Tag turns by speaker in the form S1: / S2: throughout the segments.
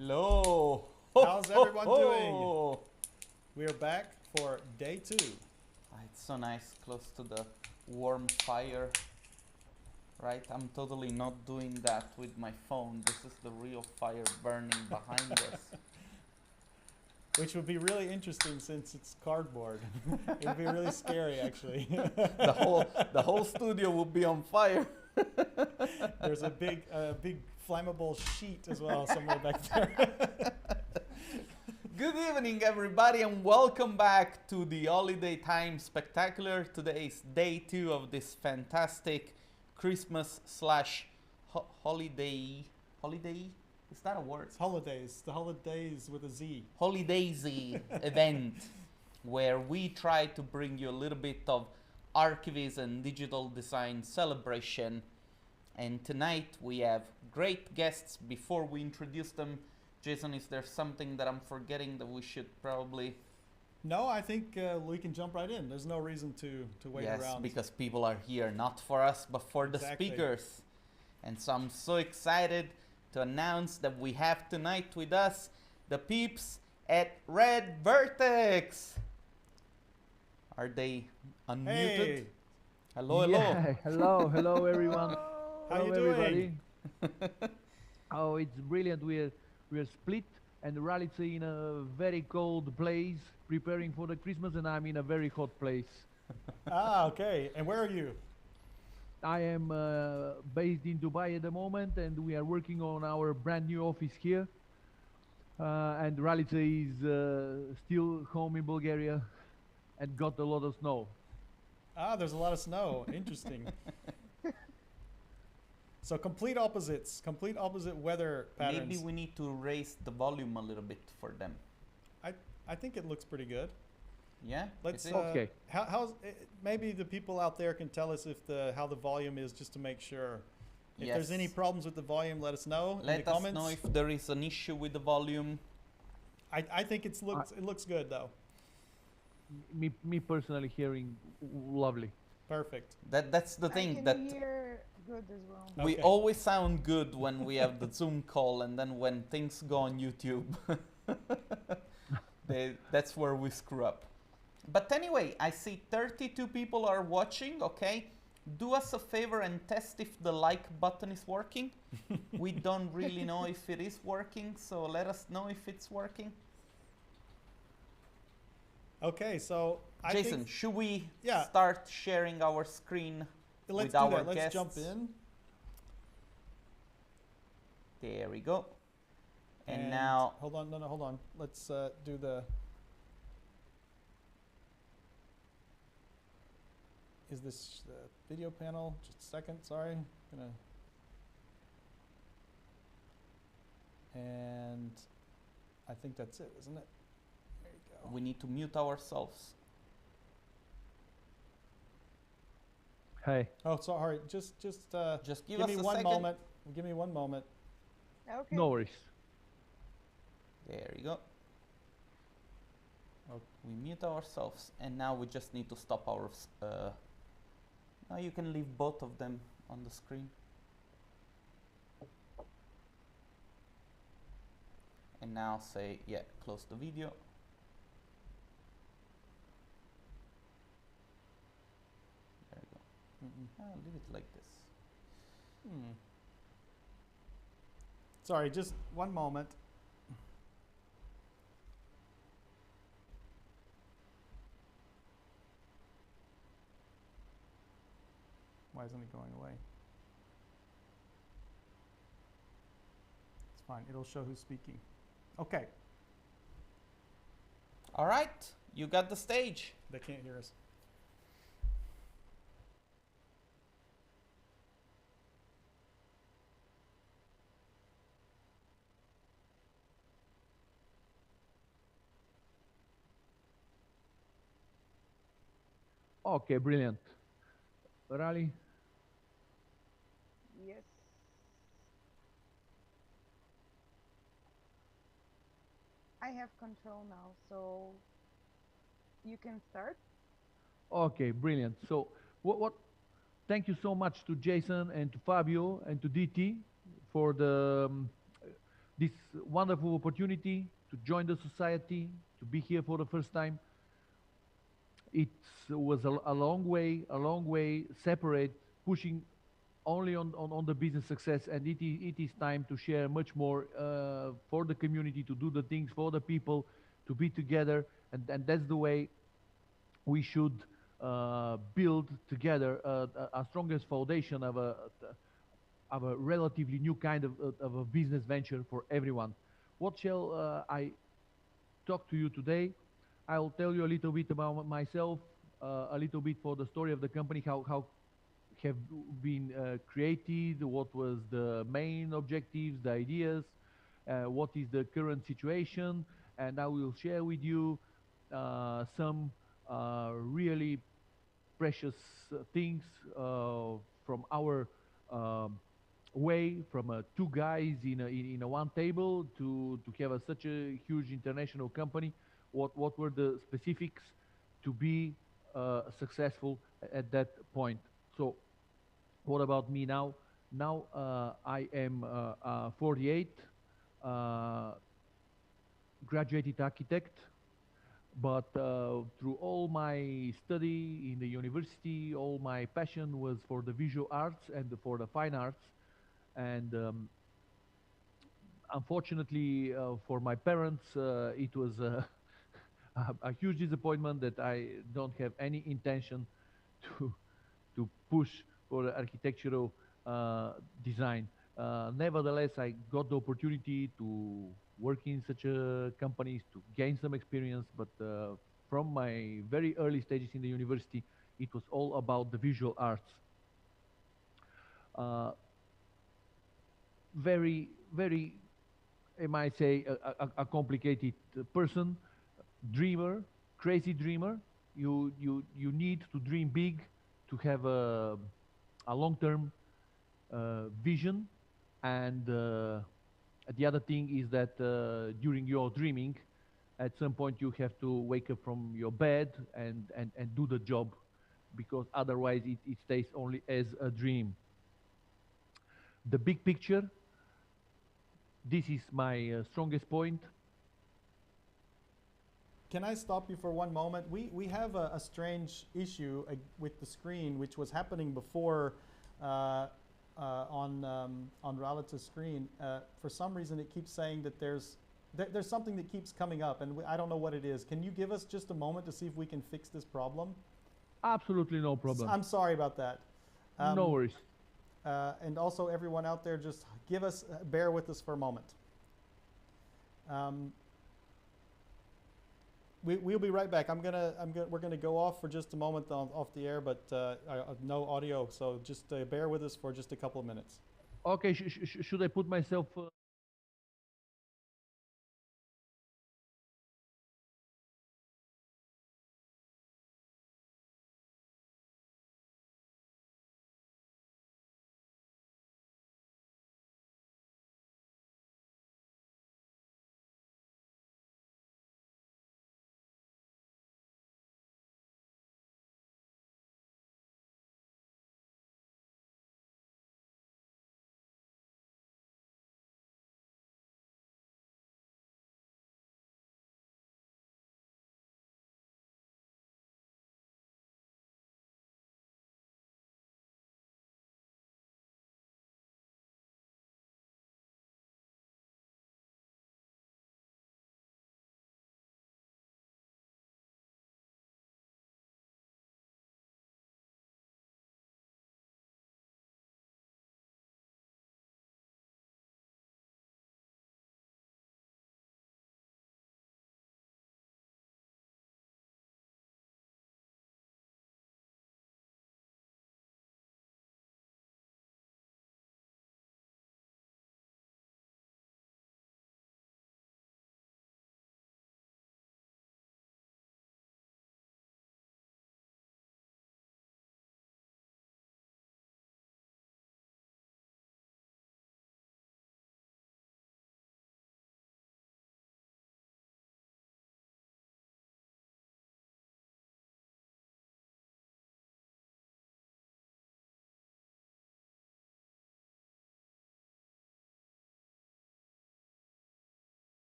S1: Hello.
S2: How's everyone doing? We are back for day 2.
S1: It's so nice, close to the warm fire. Right, I'm totally not doing that with my phone. This is the real fire burning behind us.
S2: Which would be really interesting since it's cardboard. It would be really scary, actually.
S1: The whole studio will be on fire.
S2: There's a big flammable sheet as well somewhere back there.
S1: Good evening, everybody, and welcome back to the Holidaytime Spectacular. Today is day 2 of this fantastic Christmas / holiday. Is that a word?
S2: It's holidays. The holidays with a Z.
S1: Holidaysy event where we try to bring you a little bit of archivism and digital design celebration. And tonight we have great guests. Before we introduce them, Jason, is there something that I'm forgetting that we should probably...
S2: No, I think we can jump right in. There's no reason to wait around.
S1: Yes, because people are here, not for us, but for the speakers. And so I'm so excited to announce that we have tonight with us the peeps at REDVERTEX. Are they unmuted?
S2: Hey.
S1: Hello,
S3: yeah, hello everyone.
S2: How you
S3: doing? Oh, it's brilliant. We're split, and Ralitza in a very cold place, preparing for the Christmas, and I'm in a very hot place.
S2: Okay. And where are you?
S3: I am based in Dubai at the moment, and we are working on our brand new office here. And Ralitza is still home in Bulgaria and got a lot of snow.
S2: There's a lot of snow. Interesting. So complete opposite weather patterns.
S1: Maybe we need to raise the volume a little bit for them.
S2: I think it looks pretty good.
S1: Yeah.
S2: Let's.
S3: Okay.
S2: How's maybe the people out there can tell us if how the volume is, just to make sure. If there's any problems with the volume, let us know in the comments.
S1: Let us know if there is an issue with the volume.
S2: I think it looks good though.
S3: Me personally hearing lovely.
S2: Perfect.
S1: That's the thing
S4: I can hear good as well.
S1: We always sound good when we have the Zoom call, and then when things go on YouTube, that's where we screw up. But anyway, I see 32 people are watching. Okay, do us a favor and test if the like button is working. We don't really know if it is working, so let us know if it's working.
S2: Okay, so
S1: Jason, should we
S2: Yeah.
S1: start sharing our screen
S2: let's
S1: with our
S2: do that.
S1: guests?
S2: Let's jump in.
S1: There we go. And now,
S2: hold on, no, hold on. Let's do the. Is this the video panel? Just a second, sorry. And I think that's it, isn't it? There you go.
S1: we need to mute ourselves.
S3: Hey.
S2: Oh, sorry. Just
S1: Just give
S2: give
S1: us
S2: me
S1: a
S2: one
S1: second.
S2: moment. Give me one moment.
S4: Okay.
S3: No worries.
S1: There you go. We mute ourselves, and now we just need to stop our. Now you can leave both of them on the screen. And now say, yeah, close the video. There you go. I'll leave it like this.
S2: Sorry, just one moment. Why isn't it going away? It's fine. It'll show who's speaking. Okay.
S1: All right, you got the stage.
S2: They can't hear us.
S3: Okay, brilliant. Rally.
S4: Yes. I have control now, so you can start.
S3: Okay, brilliant. So what thank you so much to Jason and to Fabio and to DT for the this wonderful opportunity to join the society, to be here for the first time. It was a long way separate, pushing only on the business success, and it is time to share much more for the community, to do the things for the people, to be together, and that's the way we should build together a strongest foundation of a relatively new kind of a business venture for everyone. What shall I talk to you today? I'll tell you a little bit about myself, a little bit for the story of the company, how have been created, what was the main objectives, the ideas, what is the current situation, and I will share with you some really precious things from our way, from two guys in a one table to have such a huge international company. What were the specifics to be successful at that point? So, what about me now? Now I am 48, graduated architect, but through all my study in the university, all my passion was for the visual arts and for the fine arts. And unfortunately for my parents, it was a huge disappointment that I don't have any intention to push for the architectural design. Nevertheless, I got the opportunity to work in such companies, to gain some experience, but from my very early stages in the university, it was all about the visual arts. Very, I might say, a complicated person, dreamer, crazy dreamer. You need to dream big to have a long-term vision, and the other thing is that during your dreaming, at some point you have to wake up from your bed and do the job, because otherwise it stays only as a dream. The big picture, this is my strongest point.
S2: Can I stop you for one moment? We have a strange issue with the screen, which was happening before on Ralitza's screen. For some reason, it keeps saying that there's something that keeps coming up, and I don't know what it is. Can you give us just a moment to see if we can fix this problem?
S3: Absolutely no problem.
S2: I'm sorry about that.
S3: No worries.
S2: And also, everyone out there, just bear with us for a moment. We'll be right back. We're gonna go off for just a moment off the air, but no audio. So just bear with us for just a couple of minutes.
S3: Okay. Should I put myself?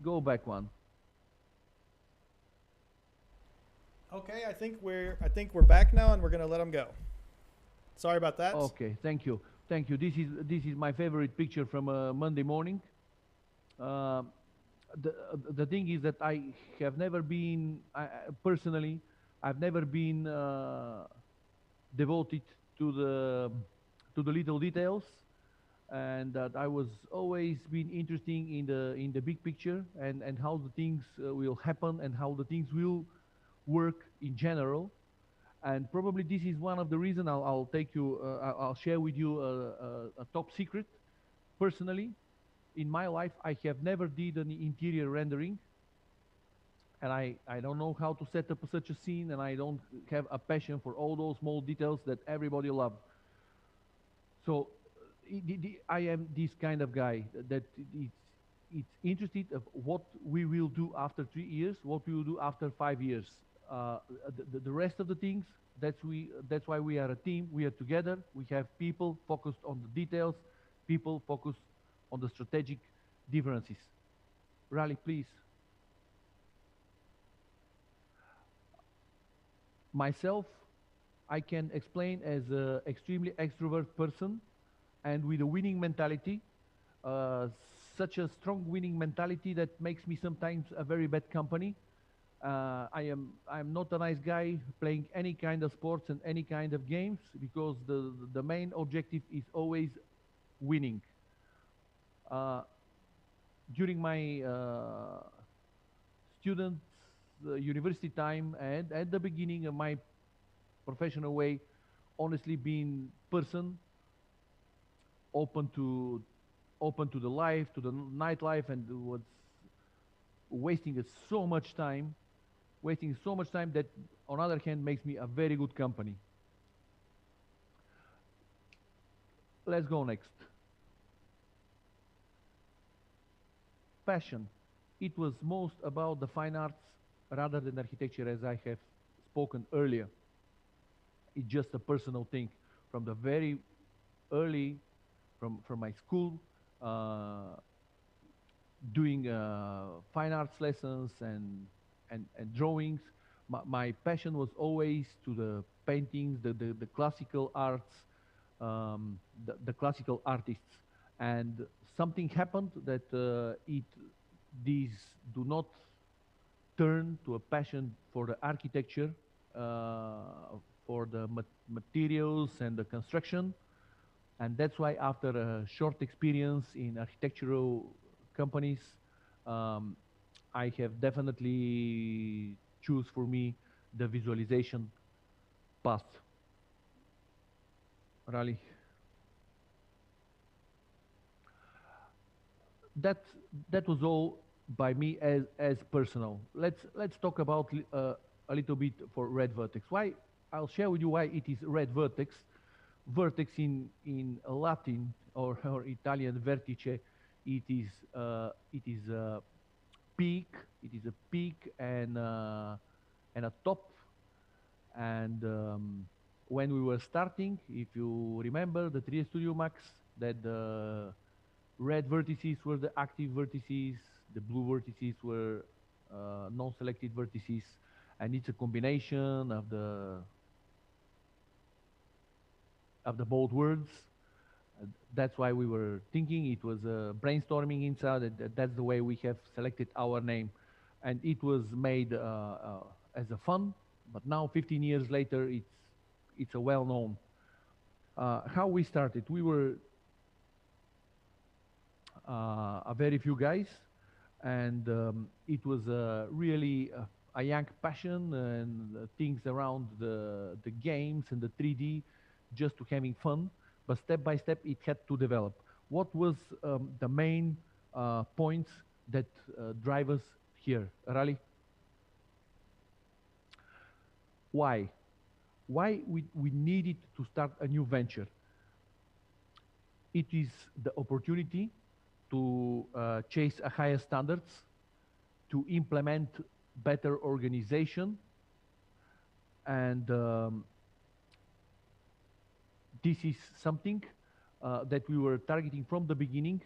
S3: Go back one.
S2: Okay, I think we're back now, and we're gonna let him go. Sorry about that.
S3: Okay, thank you. Thank you. This is my favorite picture from Monday morning. Uh, the thing is that I have never been personally. I've never been devoted to the little details, and that I was always been interesting in the big picture and how the things will happen and how the things will work in general. And probably this is one of the reasons I'll take you, I'll share with you a top secret. Personally, in my life, I have never did any interior rendering, and I don't know how to set up such a scene, and I don't have a passion for all those small details that everybody loves. So I am this kind of guy that it's interested of what we will do after 3 years, what we will do after 5 years. The rest of the things, that's why we are a team. We are together. We have people focused on the details, people focused on the strategic differences. Rally, please. Myself, I can explain as an extremely extrovert person and with a winning mentality, uh, such a strong winning mentality that makes me sometimes a very bad company. I'm not a nice guy playing any kind of sports and any kind of games because the main objective is always winning. Uh, During my student university time and at the beginning of my professional way, honestly being person open to the life, to the nightlife, and was wasting so much time, wasting so much time that on other hand makes me a very good company. Let's go next. Passion. It was most about the fine arts rather than architecture, as I have spoken earlier. It's just a personal thing. From the very early, from my school, uh, doing fine arts lessons and drawings, my passion was always to the paintings, the classical arts, the classical artists. And something happened that these do not turn to a passion for the architecture, for the materials and the construction. And that's why after a short experience in architectural companies, um, I have definitely choose for me the visualization path. Rally. that that was all by me as personal. Let's talk about a little bit for red vertex. Why? I'll share with you why it is red vertex. Vertex in Latin or Italian vertice, it is a peak. It is a peak and a top. And when we were starting, if you remember the 3D Studio Max, that the red vertices were the active vertices, the blue vertices were non-selected vertices, and it's a combination of the both words. That's why we were thinking. It was brainstorming inside. That's the way we have selected our name, and it was made as a fun. But now, 15 years later, it's a well-known. How we started? We were a very few guys, and it was really a young passion and things around the games and the 3D, just to having fun. But step by step, it had to develop. What was the main points that drive us here, Rally? Why? Why we needed to start a new venture? It is the opportunity to chase a higher standards, to implement better organization, and this is something that we were targeting from the beginning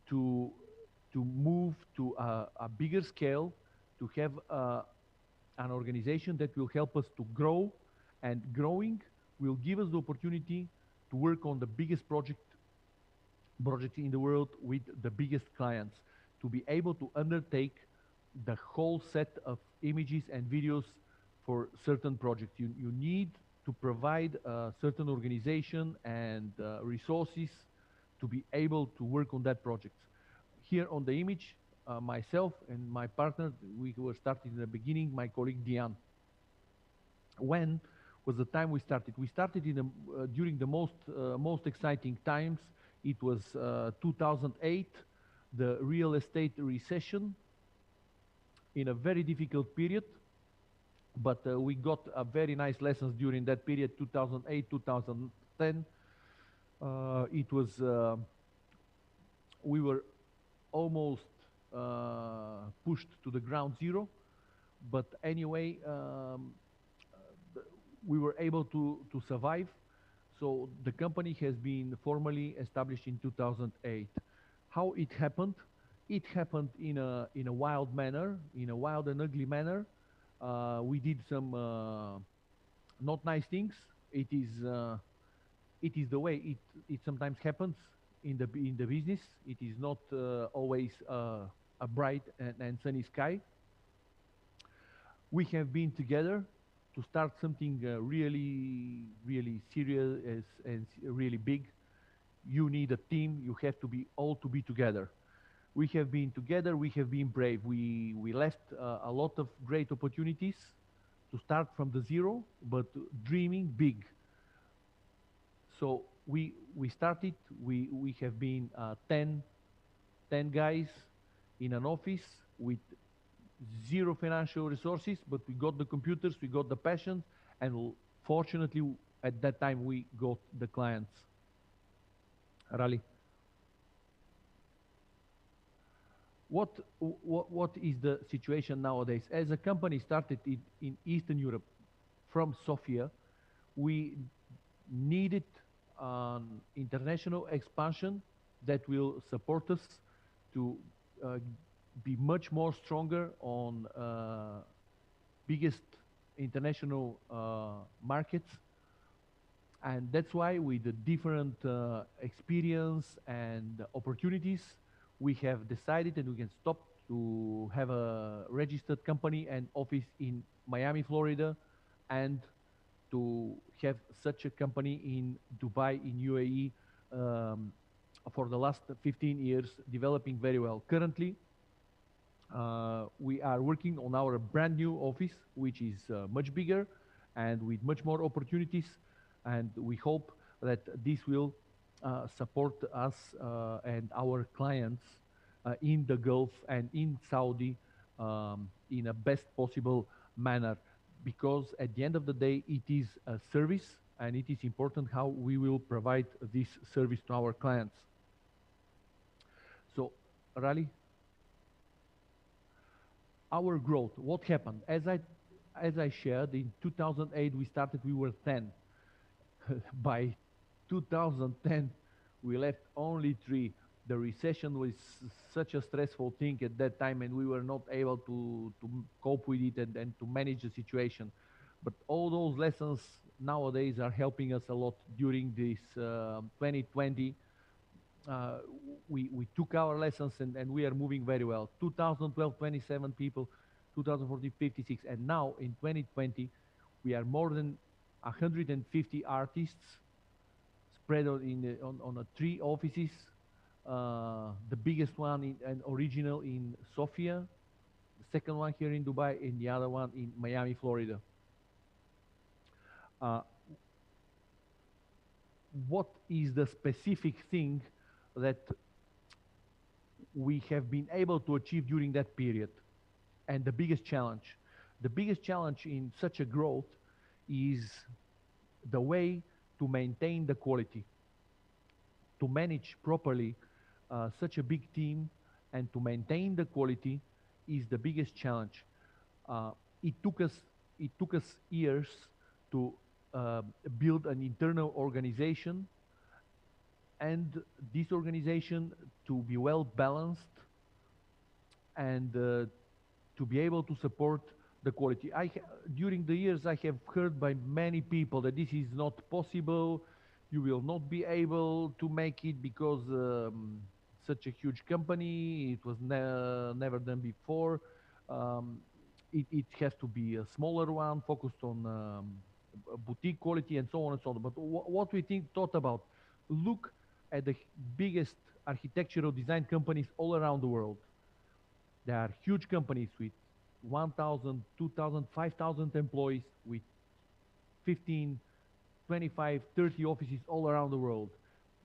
S3: to to move to a bigger scale, to have an organization that will help us to grow, and growing will give us the opportunity to work on the biggest project in the world with the biggest clients, to be able to undertake the whole set of images and videos for certain projects. You need to provide a certain organization and resources to be able to work on that project. Here on the image, myself and my partner, we were starting in the beginning, my colleague Diane. When was the time we started? We started in during the most exciting times. It was 2008, the real estate recession, in a very difficult period. But we got very nice lessons during that period, 2008, 2010. It was, we were almost pushed to the ground zero. But anyway, we were able to survive. So the company has been formally established in 2008. How it happened? It happened in a wild manner, in a wild and ugly manner. We did some not nice things. It is the way it sometimes happens in the business. It is not always a bright and sunny sky. We have been together to start something really serious and really big. You need a team. You have to be all to be together. We have been together. We have been brave. We left a lot of great opportunities to start from the zero, but dreaming big. So we started. We have been 10 guys in an office with zero financial resources, but we got the computers, we got the passion, and fortunately at that time we got the clients. Rally. What is the situation nowadays? As a company started in Eastern Europe from Sofia, we needed an international expansion that will support us to be much more stronger on biggest international markets. And that's why with the different experience and opportunities, we have decided that we can stop to have a registered company and office in Miami, Florida, and to have such a company in Dubai, in UAE, for the last 15 years, developing very well. Currently, we are working on our brand new office, which is much bigger and with much more opportunities. And we hope that this will support us and our clients in the Gulf and in Saudi in a best possible manner. Because at the end of the day, it is a service, and it is important how we will provide this service to our clients. So, Rally, our growth, what happened? As I shared, in 2008 we started, we were 10. By 2010, we left only 3. The recession was such a stressful thing at that time, and we were not able to cope with it and to manage the situation. But all those lessons nowadays are helping us a lot during this 2020. We took our lessons and we are moving very well. 2012, 27 people, 2014, 56, and now in 2020, we are more than 150 artists spread on 3 offices. The biggest one and original in Sofia, the second one here in Dubai, and the other one in Miami, Florida. What is the specific thing that we have been able to achieve during that period? And the biggest challenge? The biggest challenge in such a growth is the way to maintain the quality, to manage properly such a big team, and to maintain the quality is the biggest challenge. It took us years to build an internal organization, and this organization to be well balanced and to be able to support the quality. During the years, I have heard by many people that this is not possible. You will not be able to make it because such a huge company, it was never done before. Um, it has to be a smaller one, focused on boutique quality and so on and so on. But what we thought about, look at the biggest architectural design companies all around the world. There are huge companies with 1,000, 2,000, 5,000 employees with 15, 25, 30 offices all around the world.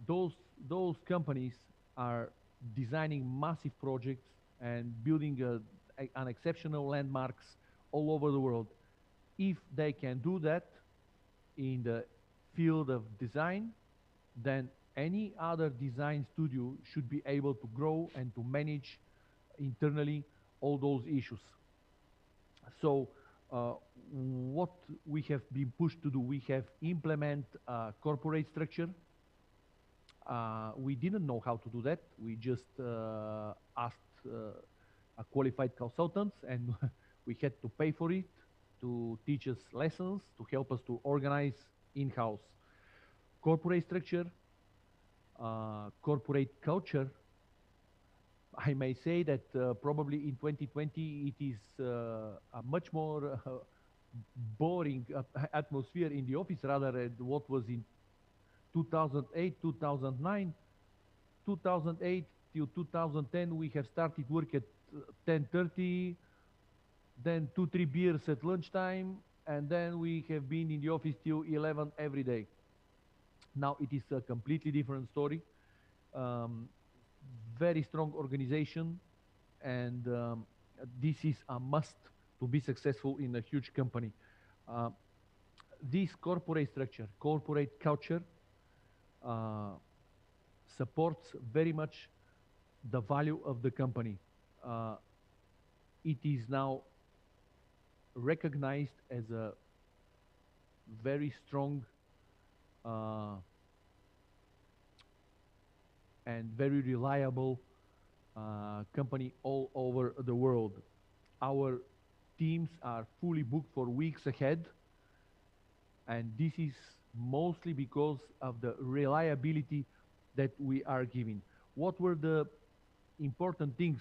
S3: Those, those companies are designing massive projects and building an exceptional landmarks all over the world. If they can do that in the field of design, then any other design studio should be able to grow and to manage internally all those issues. So what we have been pushed to do, we have implement a corporate structure. We didn't know how to do that. We just asked a qualified consultants, and we had to pay for it to teach us lessons, to help us to organize in-house corporate structure, corporate culture. I may say that probably in 2020 it is a much more boring atmosphere in the office rather than what was in 2008, 2009. 2008 till 2010 we have started work at 10:30, then 2-3 beers at lunchtime, and then we have been in the office till 11 every day. Now it is a completely different story. Very strong organization, and this is a must to be successful in a huge company. This corporate structure, corporate culture, supports very much the value of the company. It is now recognized as a very strong and very reliable company all over the world. Our teams are fully booked for weeks ahead, and this is mostly because of the reliability that we are giving. What were the important things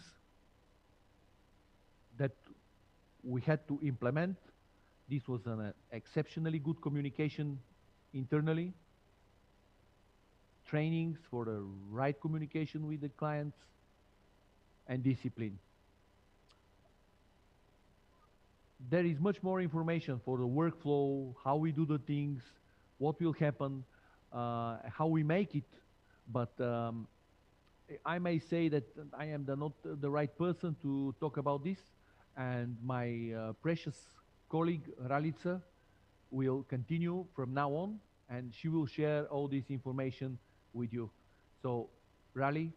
S3: that we had to implement? This was an exceptionally good communication internally, trainings for the right communication with the clients, and discipline. There is much more information for the workflow, how we do the things, what will happen, how we make it. But I may say that I am not the right person to talk about this, and my precious colleague Ralitza will continue from now on, and she will share all this information with you. So, Rally,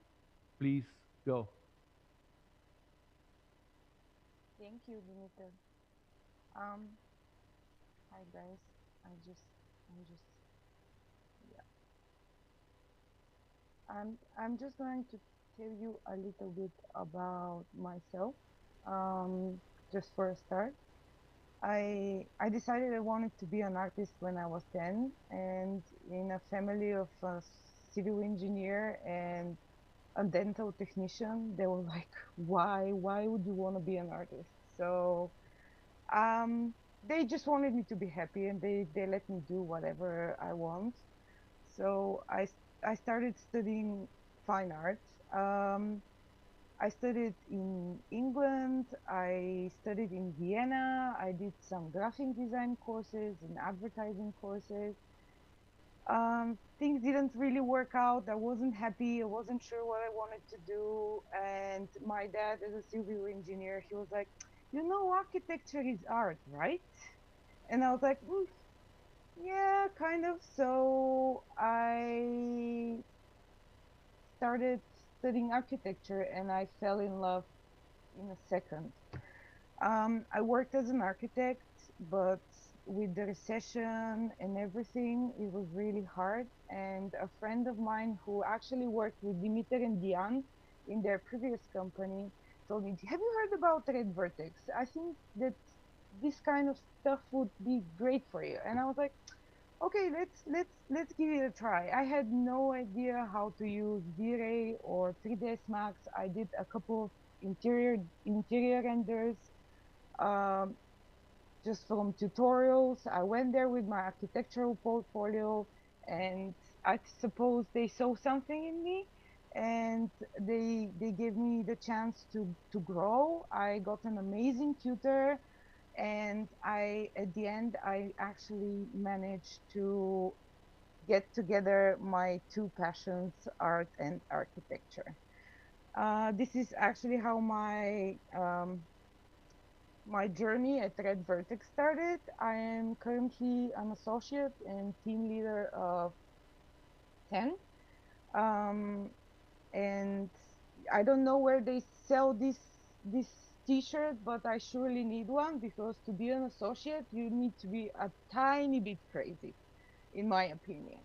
S3: please go.
S4: Thank you, Dimitar. Hi guys. I'm just, yeah. I'm just going to tell you a little bit about myself. Just for a start, I decided I wanted to be an artist when I was 10, and in a family of a civil engineer and a dental technician, they were like, why would you want to be an artist? So they just wanted me to be happy, and they let me do whatever I want. So I started studying fine arts. I studied in England, I studied in Vienna, I did some graphic design courses and advertising courses. Things didn't really work out. I wasn't happy. I wasn't sure what I wanted to do. And my dad, as a civil engineer, he was like, you know, architecture is art, right? And I was like, yeah, kind of. So I started studying architecture, and I fell in love in a second. I worked as an architect, but with the recession and everything, it was really hard. And a friend of mine who actually worked with Dimitar and Diane in their previous company, told me, "Have you heard about REDVERTEX? I think that this kind of stuff would be great for you." And I was like, "Okay, let's give it a try." I had no idea how to use V-Ray or 3ds Max. I did a couple of interior renders um, just from tutorials. I went there with my architectural portfolio, and I suppose they saw something in me, and they gave me the chance to grow. I got an amazing tutor, and at the end I actually managed to get together my two passions, art and architecture. This is actually how my journey at REDVERTEX started. I am currently an associate and team leader of 10. Um, and I don't know where they sell this t-shirt, but I surely need one, because to be an associate, you need to be a tiny bit crazy, in my opinion.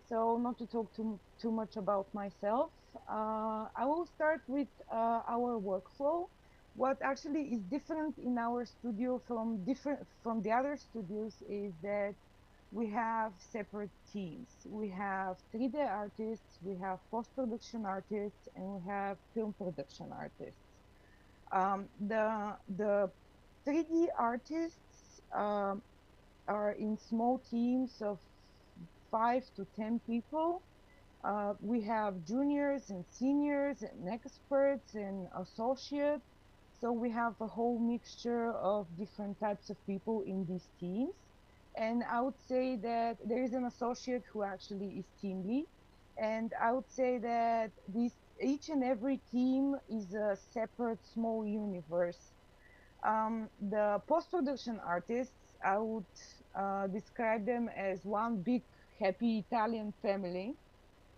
S4: So not to talk too much about myself, I will start with our workflow. What actually is different in our studio from the other studios is that we have separate teams. We have 3D artists, we have post-production artists, and we have film production artists. The 3D artists are in small teams of 5 to 10 people. We have juniors and seniors and experts and associates. So we have a whole mixture of different types of people in these teams. And I would say that there is an associate who actually is team lead. And I would say that each and every team is a separate small universe. The post-production artists, I would describe them as one big happy Italian family.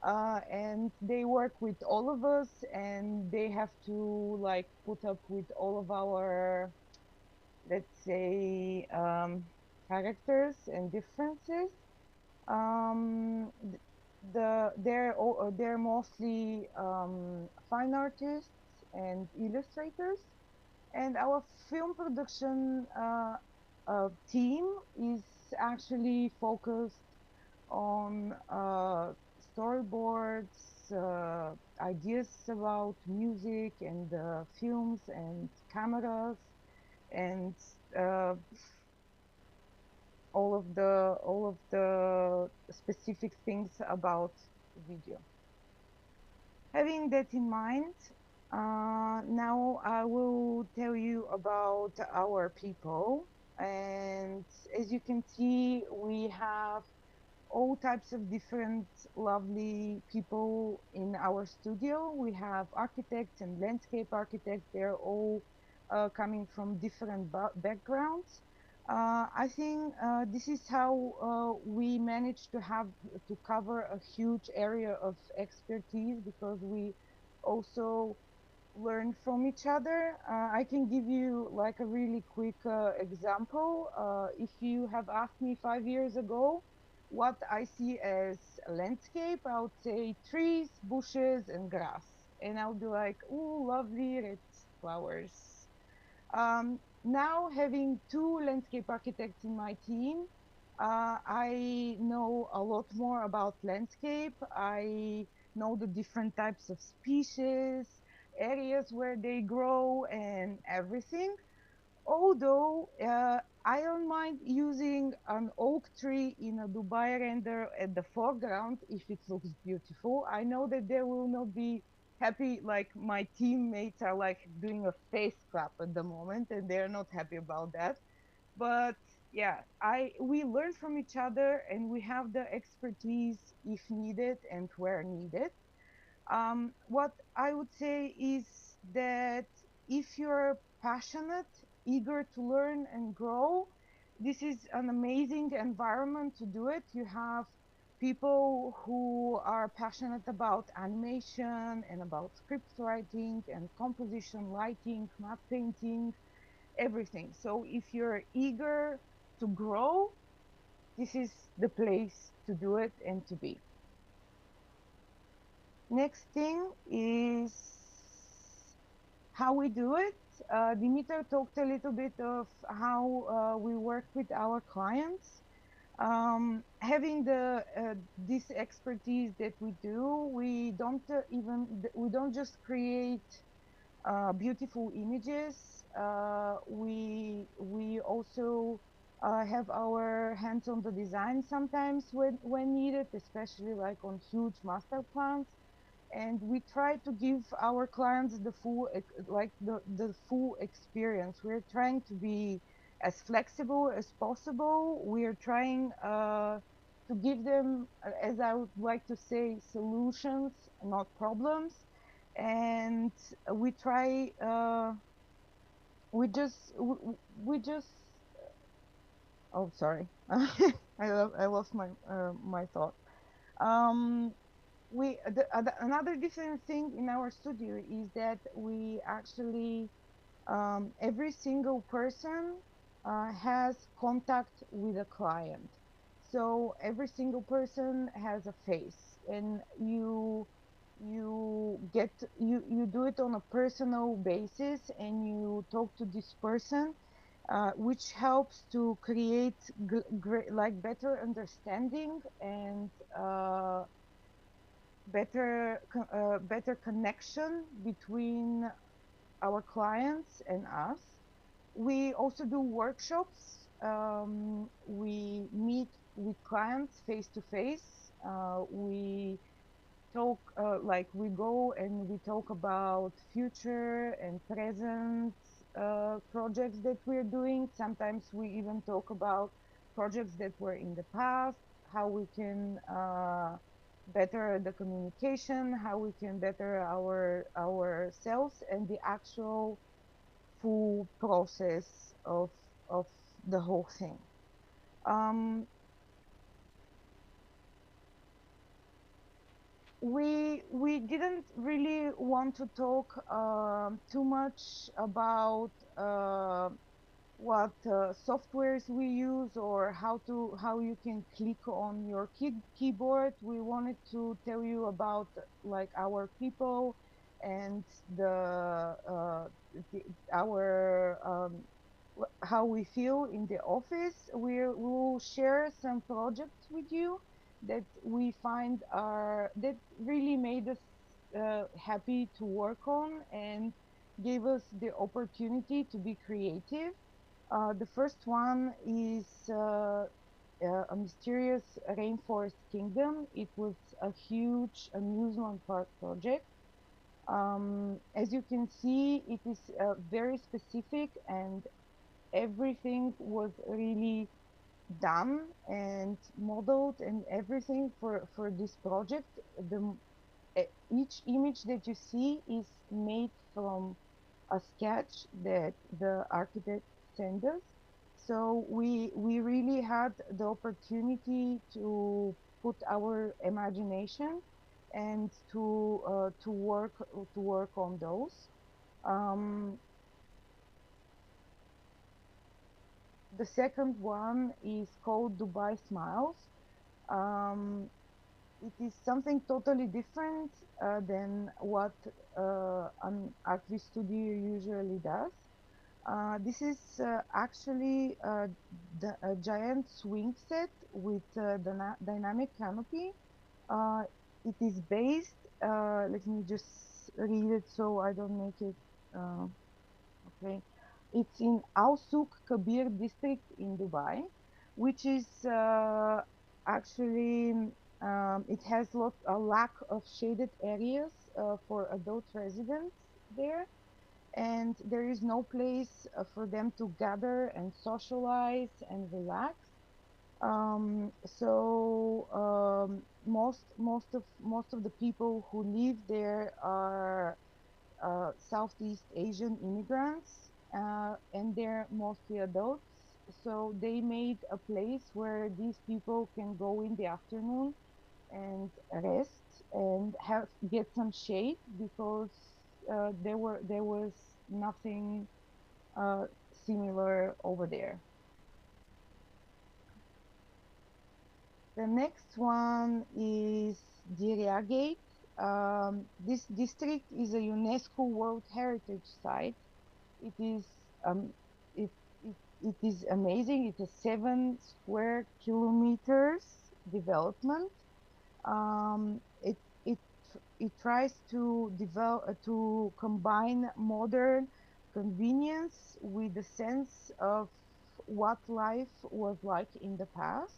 S4: And they work with all of us, and they have to like put up with all of our, let's say, characters and differences. They're mostly fine artists and illustrators, and our film production team is actually focused on storyboards, ideas about music and films and cameras, and all of the specific things about video. Having that in mind, now I will tell you about our people. And as you can see, we have all types of different lovely people in our studio. We have architects and landscape architects. They're all coming from different backgrounds. I think this is how we managed to cover a huge area of expertise, because we also learn from each other. I can give you like a really quick example. If you have asked me 5 years ago what I see as a landscape, I would say trees, bushes, and grass. And I would be like, "Oh, lovely red flowers." Now, having two landscape architects in my team, I know a lot more about landscape. I know the different types of species, areas where they grow, and everything. Although I don't mind using an oak tree in a Dubai render at the foreground if it looks beautiful. I know that they will not be happy, like my teammates are like doing a face clap at the moment, and they're not happy about that. But yeah, we learn from each other, and we have the expertise if needed and where needed. What I would say is that if you're passionate, eager to learn and grow, this is an amazing environment to do it. You have people who are passionate about animation and about script writing and composition, lighting, matte painting, everything. So if you're eager to grow, this is the place to do it and to be. Next thing is How we do it? Dimitar talked a little bit of how we work with our clients. Having this expertise that we do, we don't just create beautiful images. We also have our hands on the design sometimes when needed, especially like on huge master plans. And we try to give our clients the full experience. We're trying to be as flexible as possible. We're trying to give them, as I would like to say, solutions, not problems. And we try we just oh, sorry. I lost my thought. Another different thing in our studio is that we actually every single person has contact with a client. So every single person has a face, and you do it on a personal basis, and you talk to this person, which helps to create better understanding and better connection between our clients and us. We also do workshops. We meet with clients face to face. We talk we go and we talk about future and present projects that we're doing. Sometimes we even talk about projects that were in the past, how we can better the communication, how we can better ourselves, and the actual full process of the whole thing. We didn't really want to talk too much about what softwares we use or how you can click on your keyboard. We wanted to tell you about like our people and our how we feel in the office. We will share some projects with you that we find that really made us happy to work on and gave us the opportunity to be creative. The first one is a mysterious rainforest kingdom. It was a huge amusement park project. As you can see, it is very specific, and everything was really done and modeled and everything for this project. Each image that you see is made from a sketch that the architect sent us. So we really had the opportunity to put our imagination and to work on those. The second one is called Dubai Smiles. It is something totally different than what an art studio usually does. This is actually a giant swing set with the dynamic canopy. It is based, let me just read it so I don't make it, okay. It's in Al Souk Kabir district in Dubai, which is actually, it has a lack of shaded areas for adult residents there. And there is no place for them to gather and socialize and relax. Most of the people who live there are Southeast Asian immigrants, and they're mostly adults. So they made a place where these people can go in the afternoon and rest and get some shade, because there was nothing similar over there. The next one is Diriyah Gate. This district is a UNESCO World Heritage Site. It is it, it is amazing. It's a 7 square kilometers development. It it tries to develop to combine modern convenience with the sense of what life was like in the past,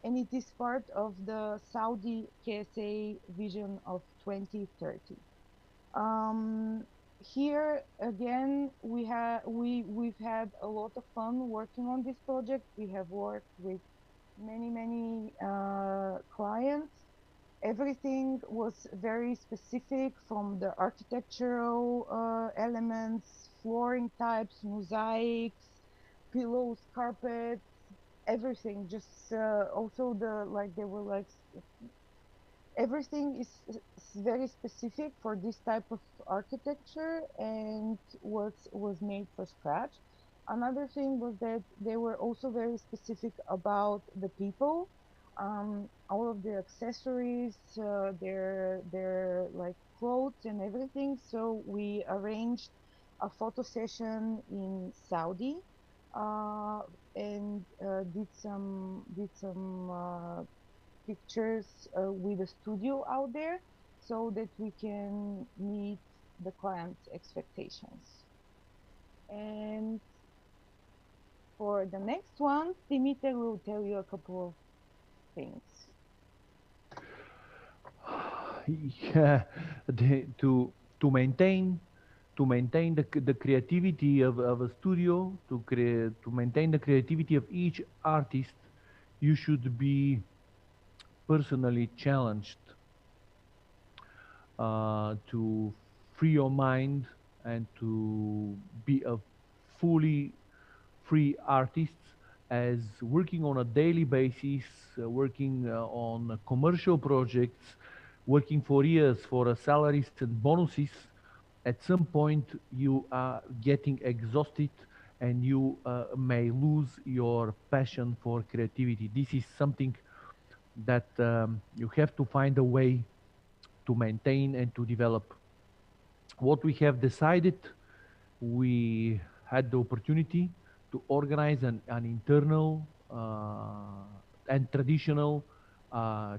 S4: and it is part of the Saudi KSA vision of 2030. Here again, we've had a lot of fun working on this project. We have worked with many clients. Everything was very specific, from the architectural elements, flooring types, mosaics, pillows, carpets, everything. Just also there were like everything is very specific for this type of architecture and was made for scratch. Another thing was that they were also very specific about the people. All of the accessories, their like clothes and everything. So we arranged a photo session in Saudi, and did some pictures with a studio out there, so that we can meet the client's expectations. And for the next one, Dimitar will tell you a couple of things.
S3: Yeah, to maintain the creativity of a studio, to maintain the creativity of each artist, you should be personally challenged to free your mind and to be a fully free artist, as working on a daily basis, working on commercial projects, working for years for salaries and bonuses. At some point, you are getting exhausted and you may lose your passion for creativity. This is something that you have to find a way to maintain and to develop. What we have decided, we had the opportunity to organize an internal and traditional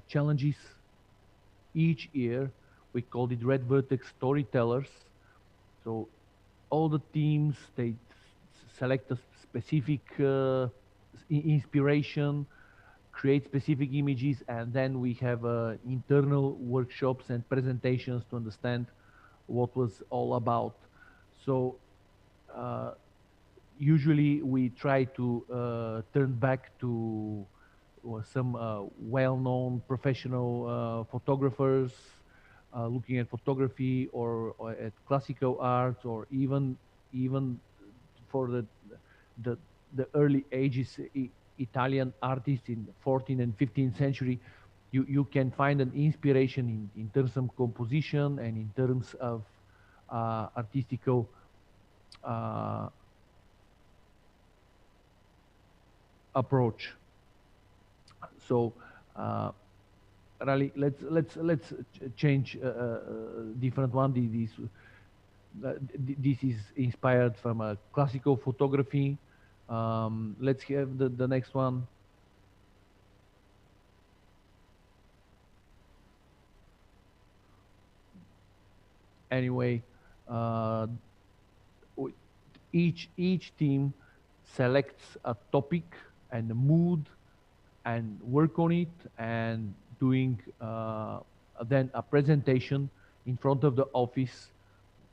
S3: challenges each year. We called it REDVERTEX Storytellers. So all the teams, they select a specific inspiration, create specific images, and then we have internal workshops and presentations to understand what was all about. So usually we try to turn back to some well-known professional photographers looking at photography, or at classical art, or even for the, the early ages Italian artists in 14th and 15th century. You can find an inspiration in terms of composition and in terms of artistical approach. So Rally, let's change different one. This is inspired from a classical photography. Let's have the next one. Anyway, each team selects a topic and a mood and work on it, and doing then a presentation in front of the office.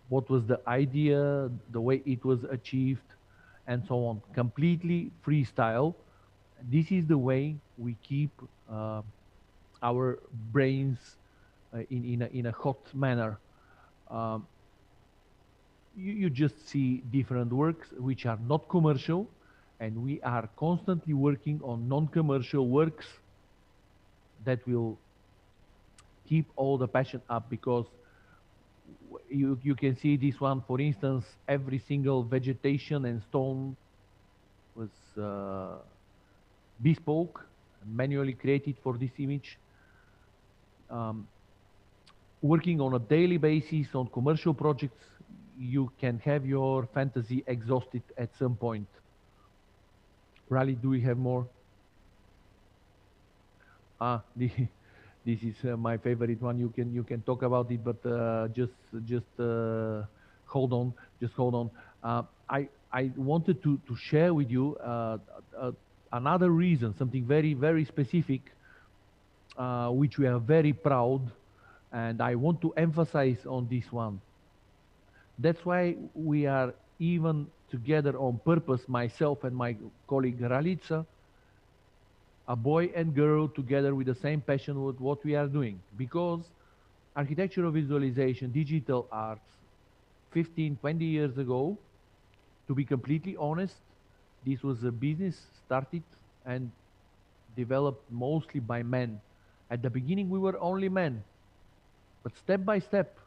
S3: What was the idea, the way it was achieved, and so on. Completely freestyle. This is the way we keep our brains in a hot manner. You just see different works which are not commercial, and we are constantly working on non-commercial works that will keep all the passion up, because you can see this one, for instance, every single vegetation and stone was bespoke, manually created for this image. working on a daily basis on commercial projects, you can have your fantasy exhausted at some point. Rally, do we have more? Ah, this is my favorite one. You can talk about it, but just hold on, just hold on. I wanted to share with you another reason, something very specific, which we are very proud, and I want to emphasize on this one. That's why we are even together on purpose, myself and my colleague Ralitza, a boy and girl together with the same passion with what we are doing. Because architectural visualization, digital arts, 15, 20 years ago, to be completely honest, this was a business started and developed mostly by men. At the beginning, we were only men. But step by step,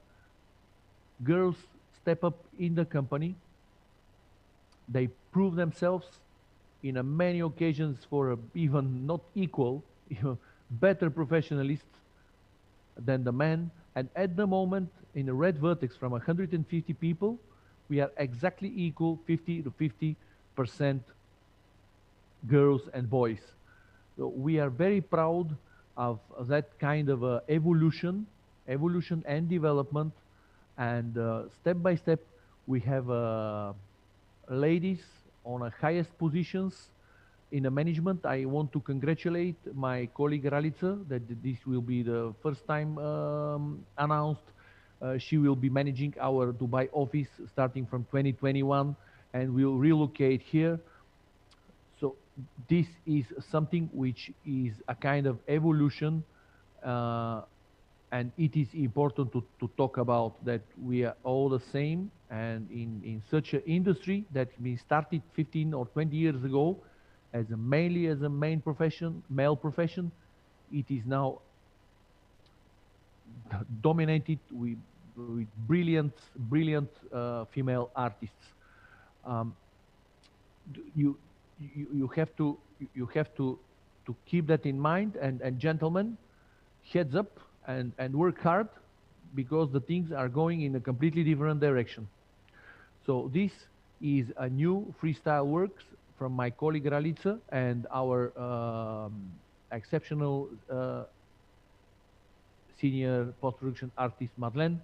S3: girls step up in the company. They prove themselves in a many occasions for even not equal, better professionalists than the men. And at the moment, in a REDVERTEX from 150 people, we are exactly equal, 50 to 50% girls and boys. So we are very proud of that kind of evolution and development. And step by step, we have ladies on the highest positions in the management. I want to congratulate my colleague Ralitza that this will be the first time announced. She will be managing our Dubai office starting from 2021 and will relocate here. So this is something which is a kind of evolution, and it is important to talk about that we are all the same, and in such an industry that we started 15 or 20 years ago as mainly as a main profession, male profession, it is now dominated with brilliant female artists. Um, you have to keep that in mind, and gentlemen, heads up and work hard, because the things are going in a completely different direction. So this is a new freestyle works from my colleague Ralitza and our exceptional senior post-production artist Madeleine.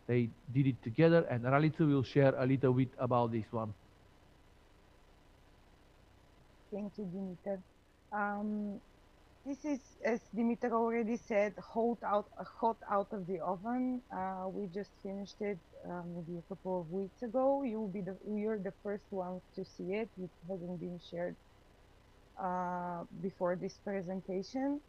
S3: They did it together, and Ralitza will share a little bit about this one.
S4: Thank you, Dimitar. This is, as Dimitar already said, hot out of the oven. We just finished it maybe a couple of weeks ago. You're the first ones to see it. It hasn't been shared before this presentation.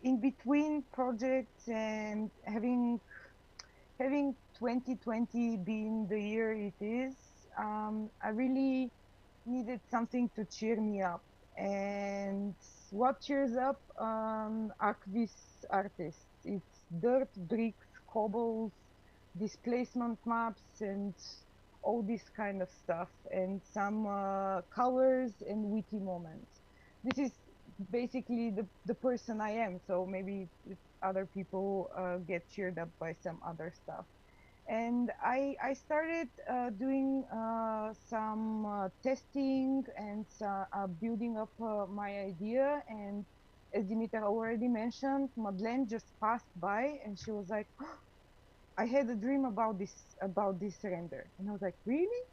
S4: In between projects and having 2020 being the year it is, I really needed something to cheer me up. And what cheers up archivist artists? It's dirt, bricks, cobbles, displacement maps, and all this kind of stuff, and some colors and witty moments. This is basically the person I am. So maybe other people get cheered up by some other stuff. And I started doing some testing and building up my idea. And as Dimitar already mentioned, Madeleine just passed by and she was like, oh, I had a dream about this render. And I was like, really?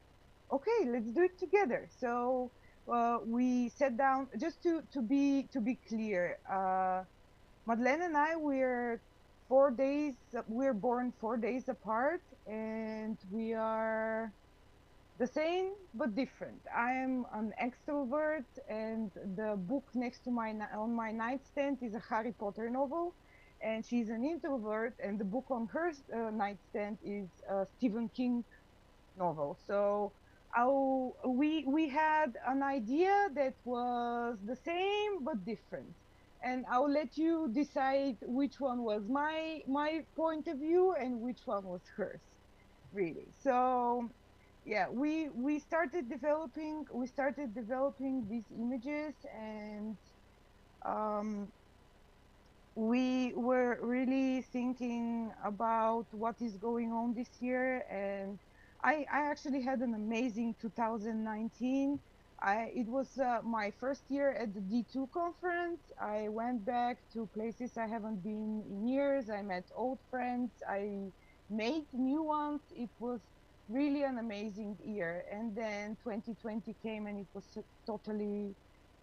S4: Okay, let's do it together. So we sat down. Just to be clear, Madeleine and I, we're born 4 days apart, and we are the same but different. I am an extrovert, and the book next to on my nightstand is a Harry Potter novel, and she's an introvert, and the book on her nightstand is a Stephen King novel. So we had an idea that was the same but different. And I'll let you decide which one was my point of view and which one was hers, really. So yeah, we started developing these images, and we were really thinking about what is going on this year, and I actually had an amazing 2019. It was my first year at the D2 conference. I went back to places I haven't been in years. I met old friends. I made new ones. It was really an amazing year. And then 2020 came and it was totally,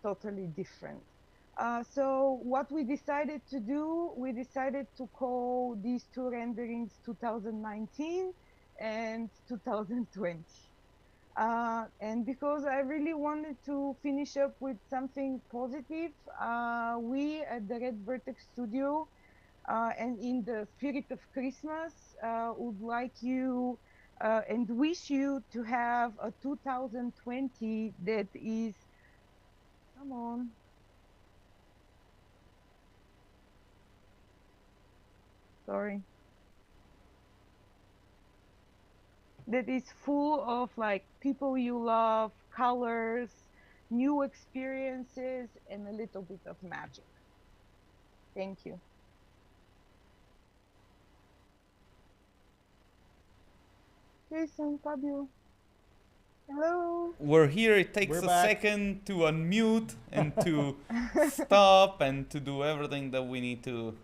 S4: totally different. So what we decided to do, we decided to call these two renderings 2019 and 2020. And because I really wanted to finish up with something positive, we at the REDVERTEX studio and in the spirit of Christmas would like you and wish you to have a 2020 that is, come on, sorry, that is full of like people you love, colors, new experiences, and a little bit of magic. Thank you. Jason, Fabio, hello.
S1: We're here. It takes
S2: We're
S1: a
S2: back.
S1: second to unmute and to stop and to do everything that we need to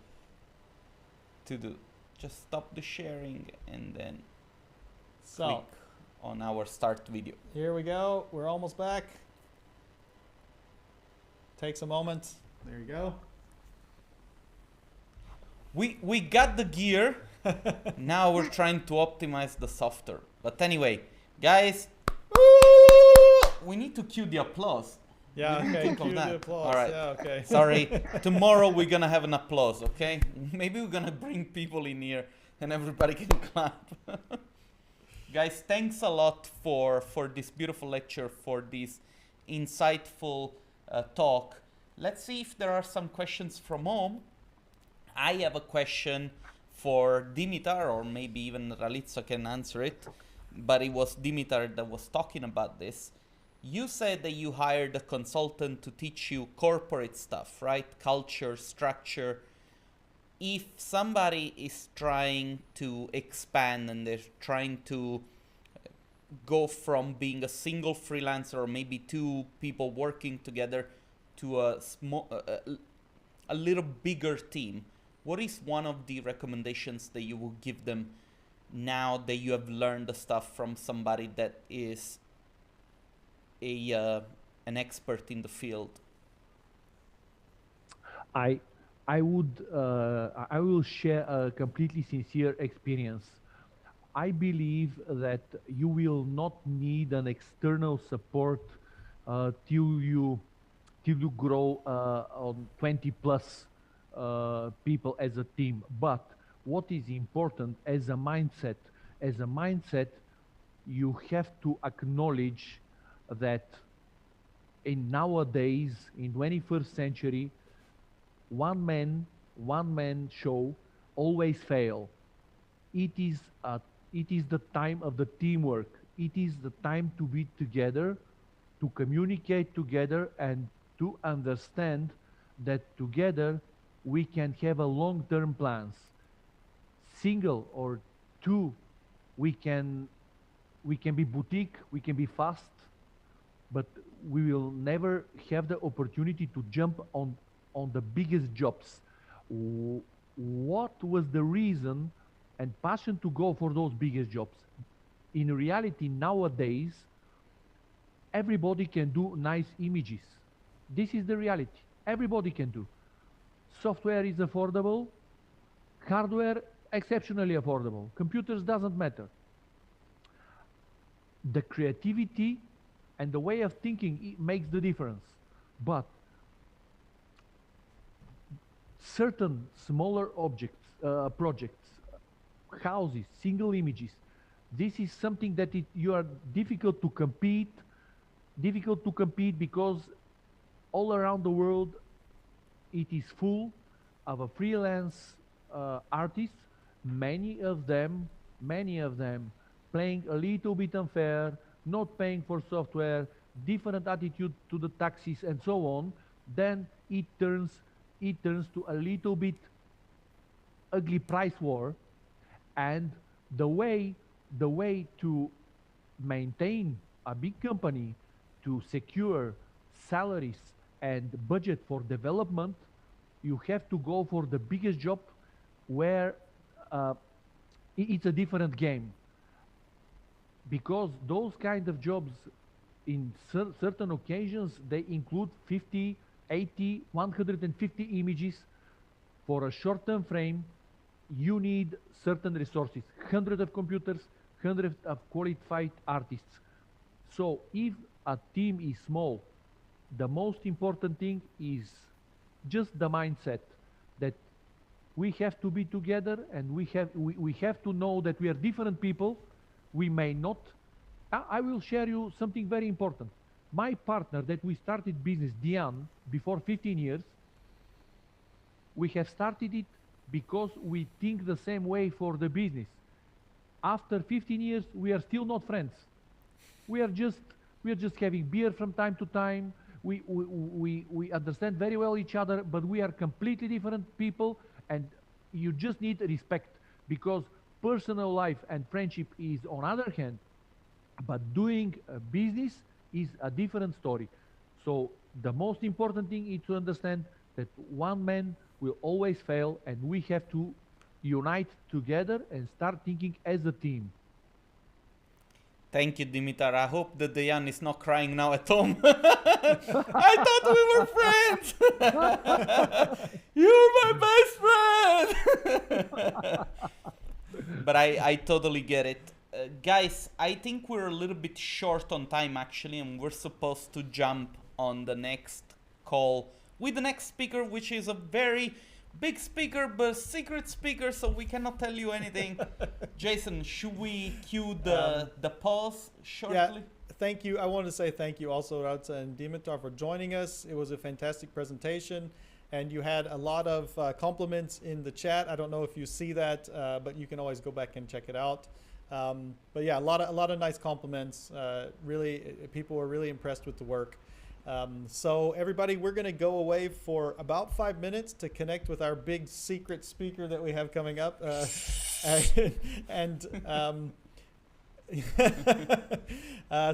S1: do. Just stop the sharing and then
S2: So
S1: click on our start video.
S2: here we go. We're almost back. Takes a moment. There you go.
S1: We got the gear. Now we're trying to optimize the software. But anyway, guys, we need to cue the applause.
S2: Yeah,
S1: We didn't
S2: okay.
S1: think of
S2: Cue
S1: that.
S2: the applause.
S1: All right.
S2: Yeah, okay.
S1: Sorry. Tomorrow we're gonna have an applause, okay? Maybe we're gonna bring people in here and everybody can clap. Guys, thanks a lot for this beautiful lecture, for this insightful talk. Let's see if there are some questions from home. I have a question for Dimitar, or maybe even Ralitza can answer it, but it was Dimitar that was talking about this. You said that you hired a consultant to teach you corporate stuff, right? Culture, structure. If somebody is trying to expand and they're trying to go from being a single freelancer or maybe two people working together to a little bigger team, what is one of the recommendations that you will give them now that you have learned the stuff from somebody that is an expert in the field?
S3: I will share a completely sincere experience. I believe that you will not need an external support till you grow on 20 plus people as a team. But what is important as a mindset, you have to acknowledge that in nowadays, in 21st century, one man show always fail. It is the time of the teamwork. It is the time to be together, to communicate together, and to understand that together we can have a long-term plans. Single or two, we can be boutique, we can be fast, but we will never have the opportunity to jump on the biggest jobs. What was the reason and passion to go for those biggest jobs? In reality, nowadays, everybody can do nice images. This is the reality. Everybody can do. Software is affordable. Hardware, exceptionally affordable. Computers doesn't matter. The creativity and the way of thinking makes the difference. But certain smaller objects, projects, houses, single images, this is something that you are difficult to compete because all around the world it is full of a freelance artists, many of them playing a little bit unfair, not paying for software, different attitude to the taxes and so on. Then it turns it turns to a little bit ugly price war, and the way to maintain a big company, to secure salaries and budget for development, you have to go for the biggest job, where it's a different game, because those kind of jobs in certain occasions, they include 50, 80, 150 images for a short-term frame. You need certain resources, hundreds of computers, hundreds of qualified artists. So if a team is small, the most important thing is just the mindset that we have to be together, and we have to know that we are different people. We may not. I will share you something very important. My partner that we started business, Diane, before 15 years, we have started it because we think the same way for the business. After 15 years, we are still not friends. We are just having beer from time to time. We understand very well each other, but we are completely different people, and you just need respect, because personal life and friendship is on other hand, but doing a business is a different story. So the most important thing is to understand that one man will always fail, and we have to unite together and start thinking as a team.
S1: Thank you, Dimitar. I hope that Dejan is not crying now at home. I thought we were friends. You're my best friend. But I totally get it. Guys, I think we're a little bit short on time actually, and we're supposed to jump on the next call with the next speaker, which is a very big speaker, but secret speaker, so we cannot tell you anything. Jason, should we cue the pause shortly?
S2: Yeah, thank you. I want to say thank you also, Ralitza and Dimitar, for joining us. It was a fantastic presentation, and you had a lot of compliments in the chat. I don't know if you see that, but you can always go back and check it out. But yeah, a lot of nice compliments. Really, people were really impressed with the work. So everybody, we're going to go away for about 5 minutes to connect with our big secret speaker that we have coming up.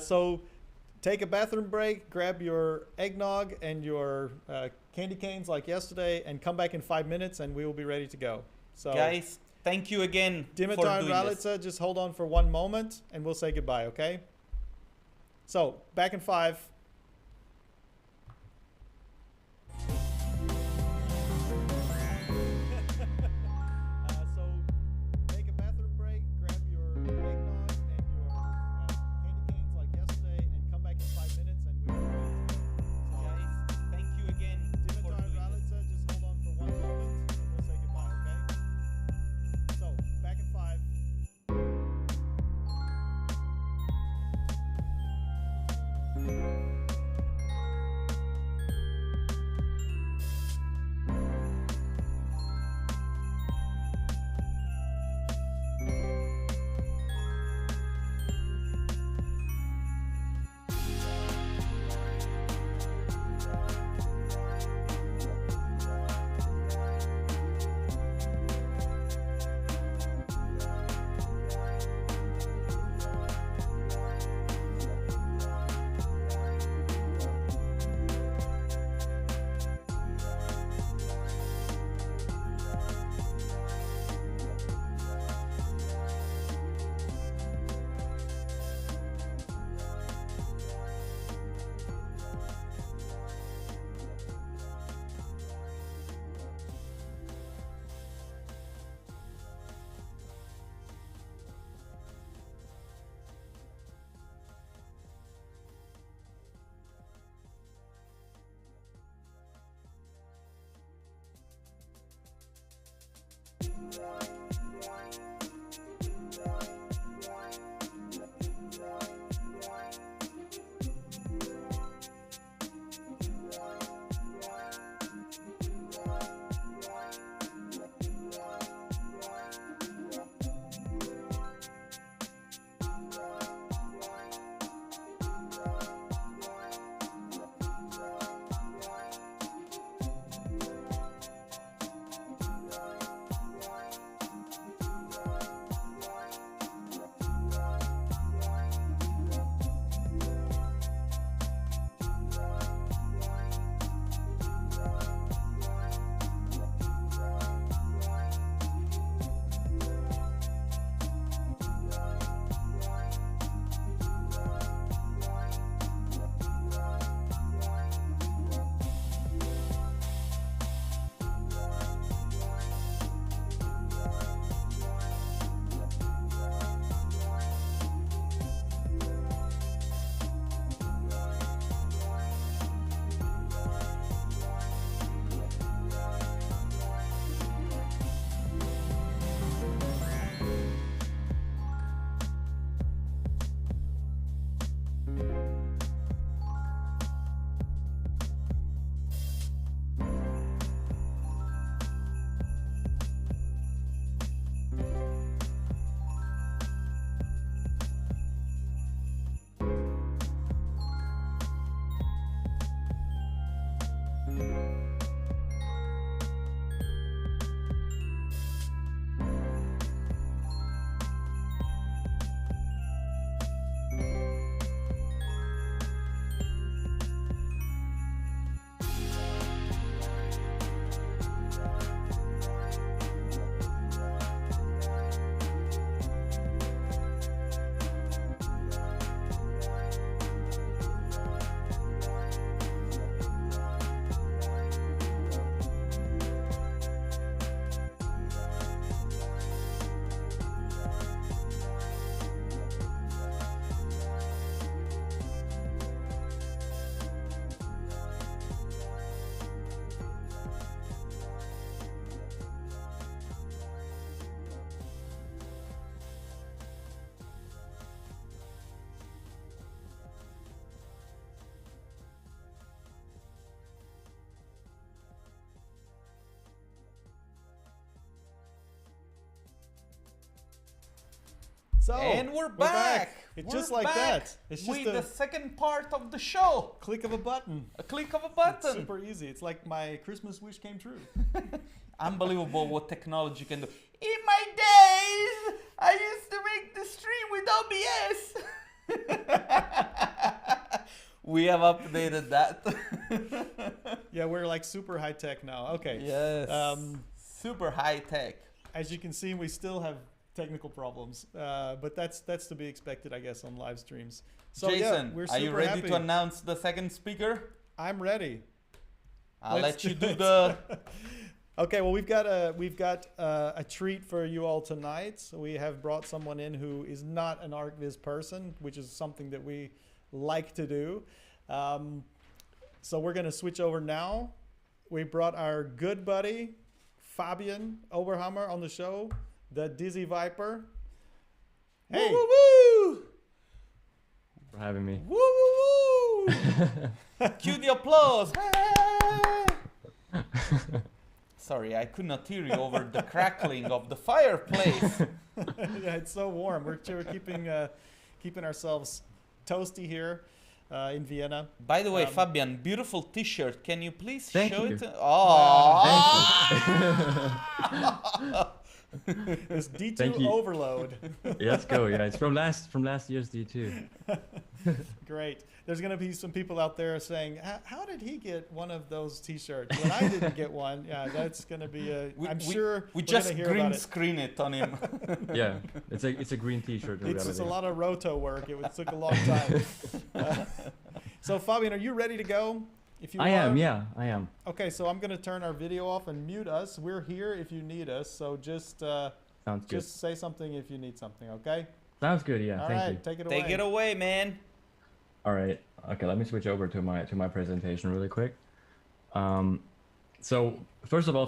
S2: So take a bathroom break, grab your eggnog and your candy canes like yesterday, and come back in 5 minutes, and we will be ready to go. So
S1: guys, thank you again.
S2: Dimitar and Ralitza, just hold on for one moment, and we'll say goodbye, okay? So back in 5. So
S1: And we're back.
S2: It's
S1: We're
S2: just like
S1: back
S2: that. It's just
S1: with
S2: a
S1: the second part of the show.
S2: click of a button.
S1: A click of a
S2: It's
S1: button.
S2: super easy. It's like my Christmas wish came true.
S1: Unbelievable what technology can do. In my days, I used to make the stream with OBS. We have updated that.
S2: Yeah, we're like super high tech now. Okay.
S1: Yes. Super high tech.
S2: As you can see, we still have technical problems, but that's to be expected, I guess, on live streams. So
S1: Jason,
S2: yeah, we're
S1: are you
S2: super
S1: ready
S2: happy.
S1: to announce the second speaker?
S2: I'm ready.
S1: I'll
S2: Let's
S1: let you
S2: do
S1: do
S2: it.
S1: the.
S2: Okay, well, we've got a treat for you all tonight. So we have brought someone in who is not an ArcViz person, which is something that we like to do. So we're going to switch over now. We brought our good buddy Fabian Oberhammer on the show, the Dizzy Viper. Hey,
S1: Woo, woo, woo.
S5: For having me.
S1: Woo, woo, woo. Cue the applause. Sorry, I could not hear you over the crackling of the fireplace.
S2: yeah, it's so warm. We're keeping ourselves toasty here in Vienna.
S1: By the way, Fabian, beautiful T-shirt. Can you please
S5: Thank
S1: show
S5: you.
S1: it? Oh,
S2: This D2
S5: Thank you.
S2: overload.
S5: Yeah, let's go. Yeah, it's from last year's D2.
S2: Great. There's going to be some people out there saying, how did he get one of those T-shirts when I didn't get one? Yeah, that's going to be I'm sure
S1: we
S2: we're
S1: just
S2: gonna hear
S1: green
S2: about it.
S1: screen it on him.
S5: Yeah, it's a green T-shirt. In
S2: It's just a
S5: reality.
S2: lot of roto work. It took a long time. So Fabian, are you ready to go? If you
S5: I
S2: are,
S5: am. Yeah, I am.
S2: Okay, so I'm going to turn our video off and mute us. We're here if you need us. So just
S5: Sounds good.
S2: say something if you need something. Okay.
S5: Sounds good. Yeah.
S2: All
S5: Thank
S2: right.
S5: you.
S2: Take it away.
S1: Take it away, man.
S5: All right. Okay, let me switch over to my presentation really quick. So first of all,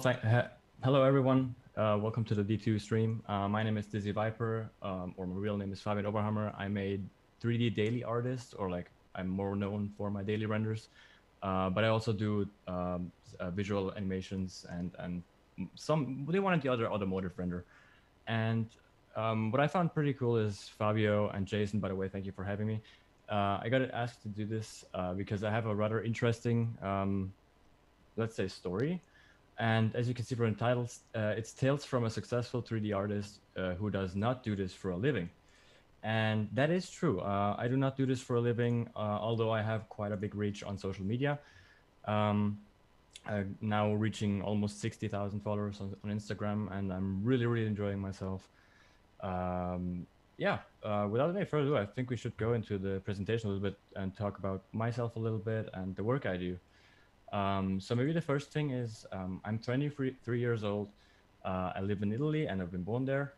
S5: hello everyone. Welcome to the D2 stream. My name is Dizzy Viper, or my real name is Fabian Oberhammer. I'm a 3D daily artist, or like I'm more known for my daily renders. But I also do visual animations and some one and the other automotive render. And what I found pretty cool is Fabio and Jason, by the way, thank you for having me. I got asked to do this because I have a rather interesting, let's say, story. And as you can see from the titles, it's tales from a successful 3D artist who does not do this for a living. And that is true. I do not do this for a living, although I have quite a big reach on social media. Now reaching almost 60,000 followers on Instagram, and I'm really enjoying myself. Without any further ado, I think we should go into the presentation a little bit and talk about myself a little bit and the work I do. So maybe the first thing is I'm 23 years old. I live in Italy and I've been born there.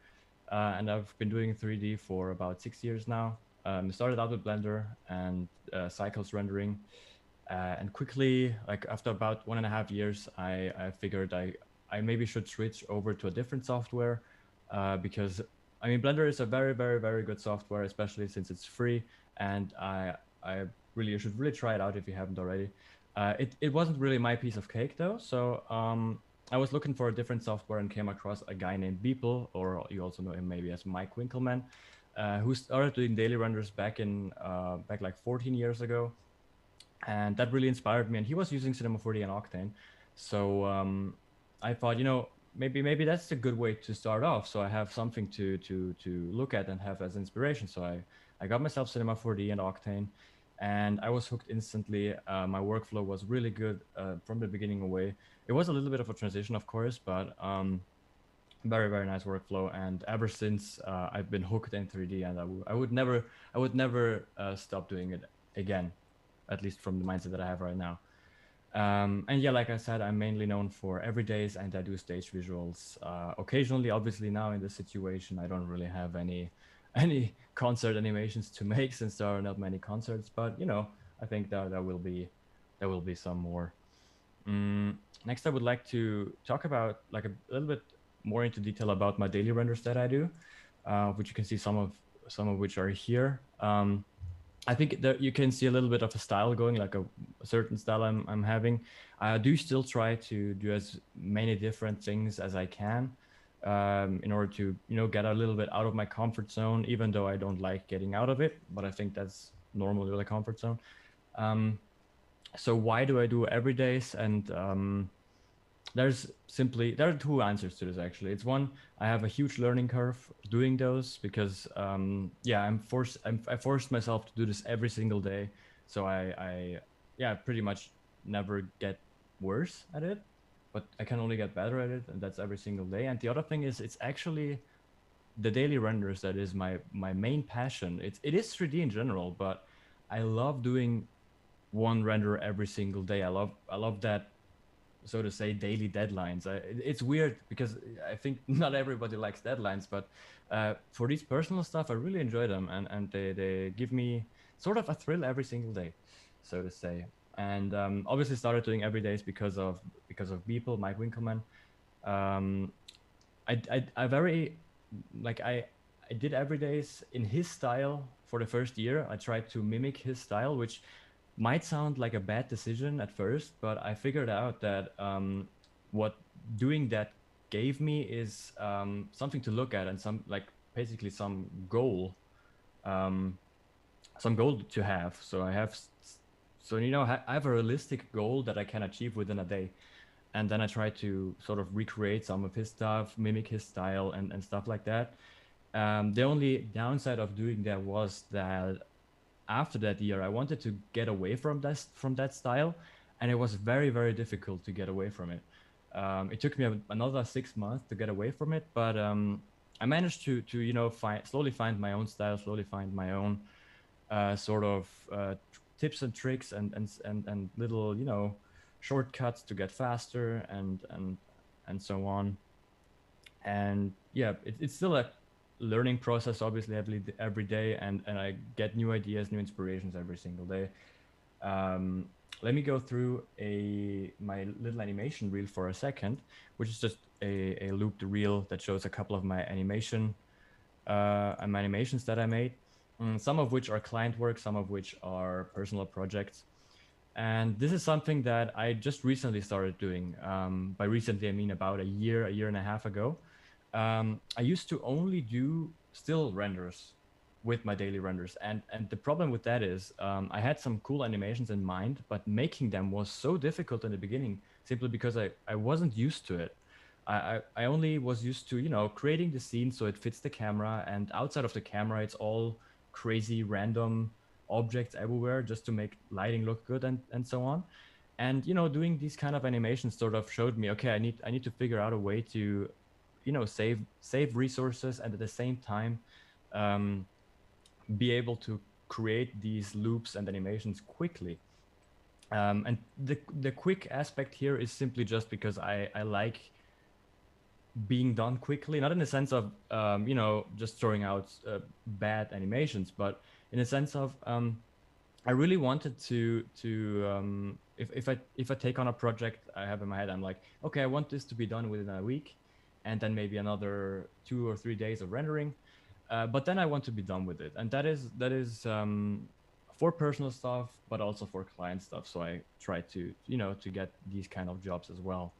S5: And I've been doing 3D for about 6 years now. Started out with Blender and cycles rendering. And quickly, like after about 1.5 years, I figured I maybe should switch over to a different software because I mean, Blender is a very good software, especially since it's free. And you should really try it out if you haven't already. It wasn't really my piece of cake though. So I was looking for a different software and came across a guy named Beeple, or you also know him maybe as Mike Winkelman, who started doing daily renders back like 14 years ago. And that really inspired me. And he was using Cinema 4D and Octane. So I thought, maybe that's a good way to start off. So I have something to look at and have as inspiration. So I got myself Cinema 4D and Octane, and I was hooked instantly. My workflow was really good from the beginning away. It was a little bit of a transition, of course, but very nice workflow. And ever since I've been hooked in 3D, and I would never stop doing it again, at least from the mindset that I have right now. And yeah, like I said, I'm mainly known for everydays, and I do stage visuals occasionally. Obviously, now in this situation, I don't really have any concert animations to make since there are not many concerts. But I think there will be some more. Next, I would like to talk about like a little bit more into detail about my daily renders that I do, which you can see some of which are here. I think that you can see a little bit of a style going, like a certain style I'm having. I do still try to do as many different things as I can. in order to, get a little bit out of my comfort zone, even though I don't like getting out of it, but I think that's normal with a comfort zone. So why do I do every days? And there are two answers to this actually. It's one, I have a huge learning curve doing those because I forced myself to do this every single day. So I pretty much never get worse at it, but I can only get better at it, and that's every single day. And the other thing is, it's actually the daily renders that is my main passion. It is 3D in general, but I love doing one render every single day. I love that, so to say, daily deadlines. It's weird because I think not everybody likes deadlines, but for these personal stuff, I really enjoy them, and they give me sort of a thrill every single day, so to say. And obviously started doing every days because of Beeple, Mike Winkelmann. I did every days in his style for the first year. I tried to mimic his style, which might sound like a bad decision at first, but I figured out that what doing that gave me is something to look at, and basically some goal to have. So I have a realistic goal that I can achieve within a day, and then I try to sort of recreate some of his stuff, mimic his style, and stuff like that. The only downside of doing that was that after that year, I wanted to get away from that style, and it was very, very difficult to get away from it. It took me another 6 months to get away from it, but I managed to slowly find my own style, slowly find my own sort of tips and tricks and little shortcuts to get faster and so on. And yeah, it's still a learning process, obviously, every day, and I get new ideas, new inspirations every single day. Let me go through my little animation reel for a second, which is just a looped reel that shows a couple of my animations that I made, some of which are client work, some of which are personal projects. And this is something that I just recently started doing. By recently, I mean about a year and a half ago. I used to only do still renders with my daily renders, and the problem with that is I had some cool animations in mind, but making them was so difficult in the beginning, simply because I wasn't used to it. I only was used to creating the scene so it fits the camera, and outside of the camera it's all crazy random objects everywhere just to make lighting look good and so on. And doing these kind of animations sort of showed me, okay, I need to figure out a way to save resources, and at the same time be able to create these loops and animations quickly. And the quick aspect here is simply just because I like being done quickly, not in the sense of just throwing out bad animations, but in the sense of I really wanted to if I take on a project I have in my head, I'm like, okay, I want this to be done within a week, and then maybe another 2 or 3 days of rendering, but then I want to be done with it. And that is for personal stuff, but also for client stuff. So I try to to get these kind of jobs as well.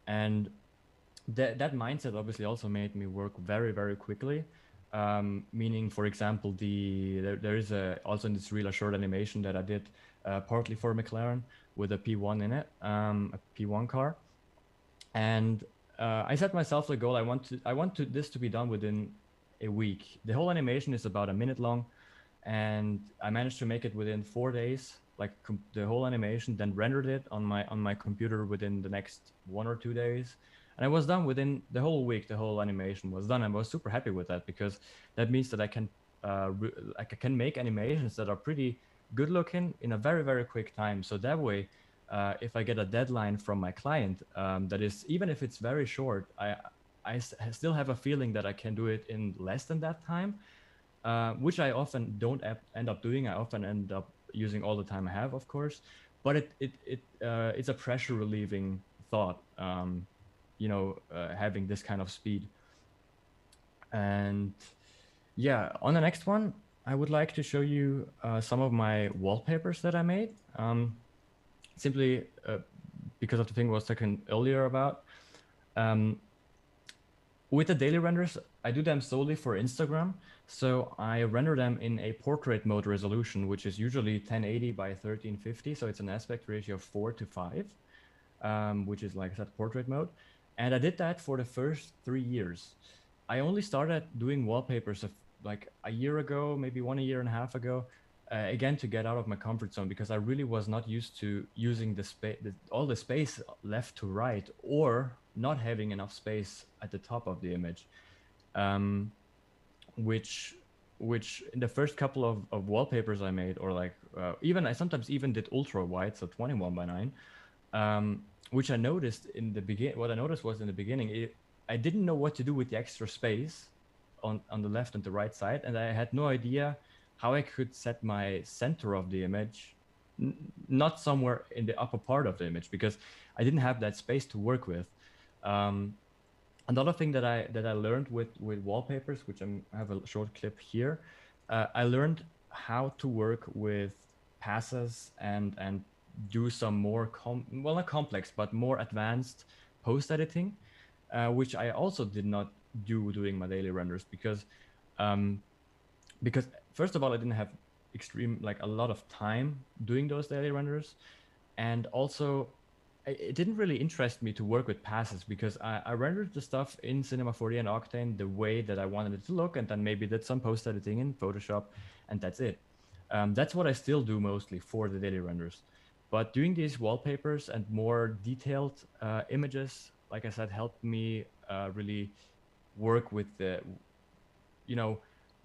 S5: And that mindset obviously also made me work very, very quickly. Meaning, for example, there is also in this reel a short animation that I did partly for McLaren with a P1 in it, a P1 car. And I set myself the goal. I want this to be done within a week. The whole animation is about a minute long, and I managed to make it within 4 days, like the whole animation, then rendered it on my computer within the next 1 or 2 days. And I was done within the whole week. The whole animation was done. I was super happy with that, because that means that I can make animations that are pretty good looking in a very, very quick time. So that way, if I get a deadline from my client, that is, even if it's very short, I still have a feeling that I can do it in less than that time, which I often don't end up doing. I often end up using all the time I have, of course, but it's a pressure relieving thought, having this kind of speed. And yeah, on the next one, I would like to show you some of my wallpapers that I made. Simply because of the thing I was talking earlier about. With the daily renders, I do them solely for Instagram. So I render them in a portrait mode resolution, which is usually 1080 by 1350. So it's an aspect ratio of 4:5, which is, like I said, portrait mode. And I did that for the first 3 years. I only started doing wallpapers like a year ago, maybe 1.5 years ago, again, to get out of my comfort zone, because I really was not used to using all the space left to right, or not having enough space at the top of the image, um, which in the first couple of wallpapers I made, or like I sometimes even did ultra wide, so 21:9, which I noticed in the beginning. What I noticed was, in the beginning, I didn't know what to do with the extra space on the left and the right side, and I had no idea how I could set my center of the image not somewhere in the upper part of the image, because I didn't have that space to work with. Another thing that I learned with wallpapers, which I have a short clip here, I learned how to work with passes and do some more well, not complex, but more advanced post editing, which I also did not do doing my daily renders, because first of all, I didn't have a lot of time doing those daily renders, and also it didn't really interest me to work with passes, because I rendered the stuff in Cinema 4D and Octane the way that I wanted it to look, and then maybe did some post editing in Photoshop, and that's it. That's what I still do mostly for the daily renders. But doing these wallpapers and more detailed images, like I said, helped me really work with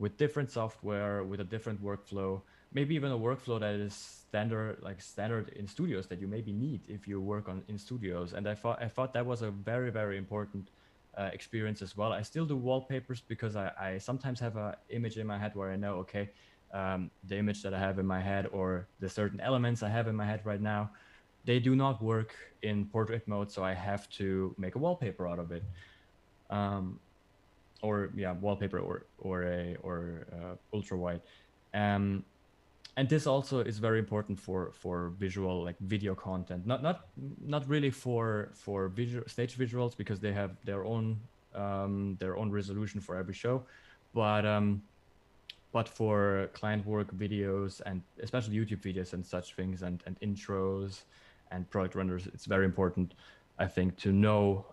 S5: with different software, with a different workflow, maybe even a workflow that is standard in studios, that you maybe need if you work in studios. And I thought that was a very, very important experience as well. I still do wallpapers because I sometimes have an image in my head where I know, okay, the image that I have in my head, or the certain elements I have in my head right now, they do not work in portrait mode, so I have to make a wallpaper out of it. Wallpaper or ultra wide, and this also is very important for visual, like video content. Not really for stage visuals, because they have their own resolution for every show, but for client work videos, and especially YouTube videos and such things, and intros and product renders, it's very important, I think, to know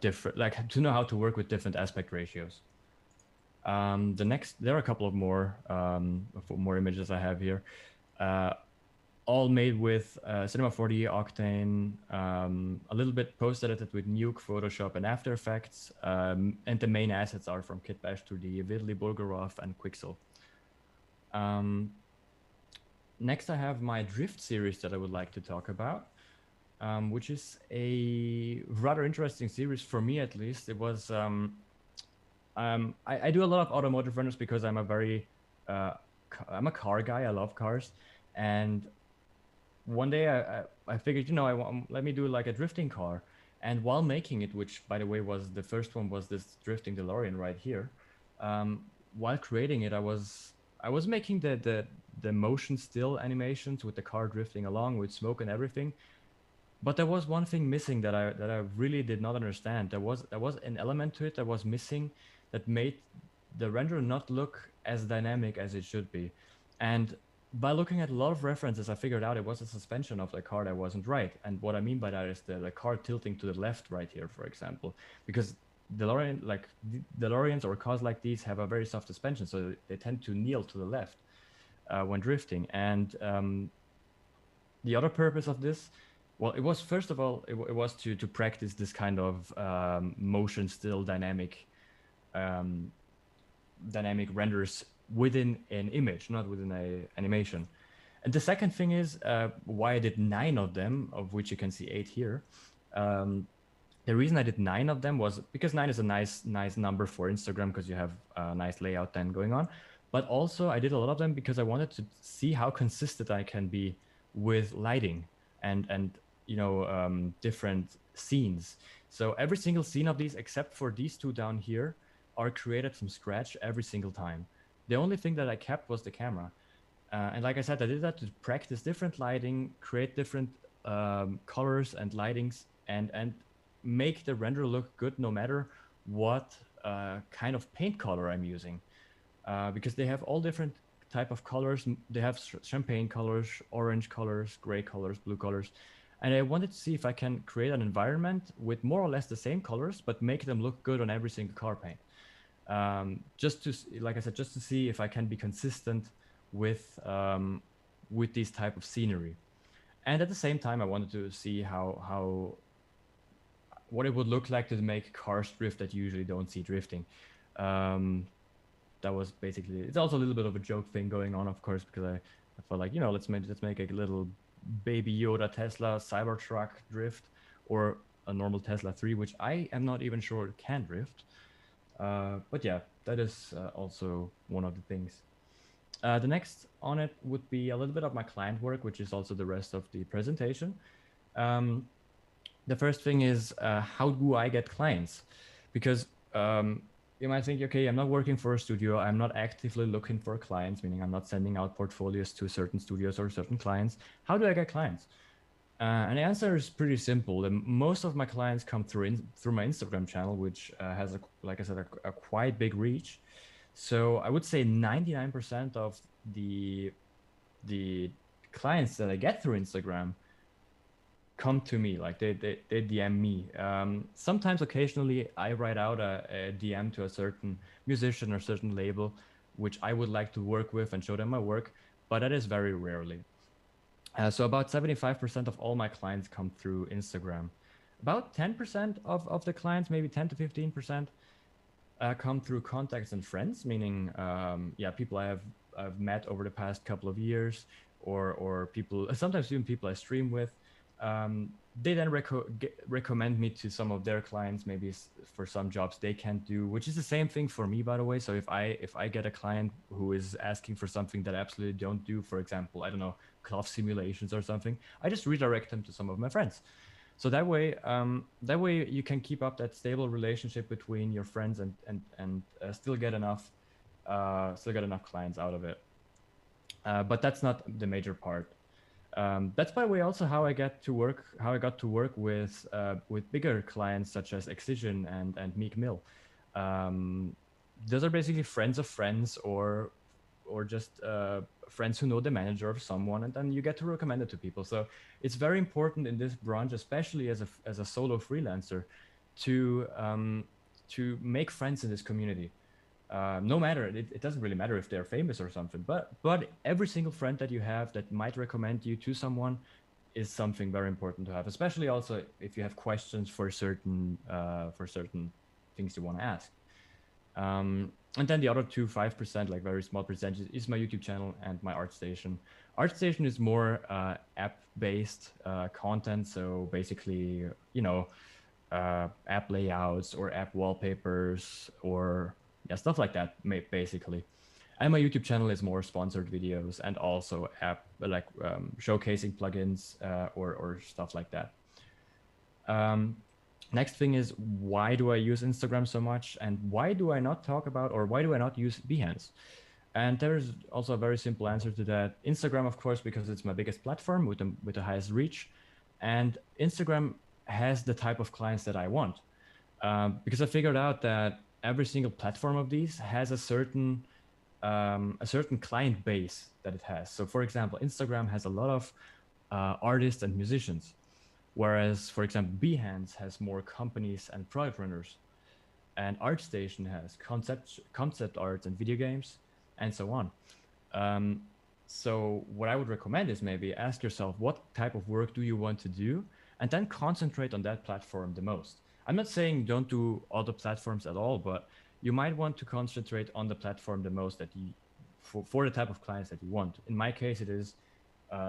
S5: to know how to work with different aspect ratios. There are a couple of more images I have here, all made with Cinema 4D, Octane, a little bit post edited with Nuke, Photoshop, and After Effects, and the main assets are from Kitbash 2D, Vidley, Bulgarov, and Quixel. Next, I have my Drift series that I would like to talk about, which is a rather interesting series for me, at least. It was I do a lot of automotive renders because I'm I'm a car guy. I love cars, and one day I figured, let me do like a drifting car. And while making it, which by the way was the first one, was this drifting DeLorean right here. While creating it, I was making the motion still animations with the car drifting along with smoke and everything. But there was one thing missing that I really did not understand. There was an element to it that was missing, that made the render not look as dynamic as it should be. And by looking at a lot of references, I figured out it was a suspension of the car that wasn't right. And what I mean by that is the car tilting to the left right here, for example, because DeLoreans or cars like these have a very soft suspension, so they tend to kneel to the left when drifting. And the other purpose of this, well, it was, first of all, it was to practice this kind of motion still dynamic renders within an image, not within an animation. And the second thing is why I did 9 of them, of which you can see 8 here. The reason I did 9 of them was because 9 is a nice number for Instagram, because you have a nice layout then going on. But also I did a lot of them because I wanted to see how consistent I can be with lighting and different scenes. So every single scene of these, except for these 2 down here, are created from scratch every single time. The only thing that I kept was the camera. And like I said, I did that to practice different lighting, create different colors and lightings, and make the render look good no matter what kind of paint color I'm using, because they have all different type of colors. They have champagne colors, orange colors, gray colors, blue colors. And I wanted to see if I can create an environment with more or less the same colors, but make them look good on every single car paint. Just to, like I said, just to see if I can be consistent with these type of scenery. And at the same time, I wanted to see what it would look like to make cars drift that you usually don't see drifting. That was basically, it's also a little bit of a joke thing going on, of course, because I felt like, let's make a little baby Yoda Tesla Cybertruck drift, or a normal Tesla 3, which I am not even sure it can drift. But yeah, that is also one of the things. The next on it would be a little bit of my client work, which is also the rest of the presentation. The first thing is, how do I get clients? Because you might think, okay, I'm not working for a studio. I'm not actively looking for clients, meaning I'm not sending out portfolios to certain studios or certain clients. How do I get clients? And the answer is pretty simple. Most of my clients come through my Instagram channel, which has, like I said, a quite big reach. So I would say 99% of the clients that I get through Instagram come to me, like they DM me. Sometimes, occasionally, I write out a DM to a certain musician or certain label, which I would like to work with and show them my work, but that is very rarely. So about 75% of all my clients come through Instagram. About 10% of the clients, maybe 10 to 15%, come through contacts and friends, meaning people I've met over the past couple of years, or people, sometimes even people I stream with. They then recommend me to some of their clients, maybe for some jobs they can't do, which is the same thing for me, by the way. So if I get a client who is asking for something that I absolutely don't do, for example, I don't know, cloth simulations or something, I just redirect them to some of my friends. So that way you can keep up that stable relationship between your friends and still get enough clients out of it. But that's not the major part. That's, by the way, also how I got to work with bigger clients such as Excision and Meek Mill. Those are basically friends of friends, or just friends who know the manager of someone, and then you get to recommend it to people. So it's very important in this branch, especially as a solo freelancer, to make friends in this community. No matter, it doesn't really matter if they're famous or something, but every single friend that you have that might recommend you to someone is something very important to have, especially also if you have questions for certain things you want to ask. And then the other 5%, like very small percentage, is my YouTube channel and my ArtStation. ArtStation is more app-based content, so basically, app layouts or app wallpapers or stuff like that, basically. And my YouTube channel is more sponsored videos and also app showcasing plugins or stuff like that. Next thing is, why do I use Instagram so much, and why do I not use Behance? And there's also a very simple answer to that. Instagram, of course, because it's my biggest platform with the highest reach, and Instagram has the type of clients that I want, because I figured out that every single platform of these has a certain client base that it has. So, for example, Instagram has a lot of artists and musicians, whereas, for example, Behance has more companies and product runners, and ArtStation has concept art and video games, and so on. So what I would recommend is maybe ask yourself, what type of work do you want to do, and then concentrate on that platform the most. I'm not saying don't do other platforms at all, but you might want to concentrate on the platform the most that you, for the type of clients that you want. In my case, it is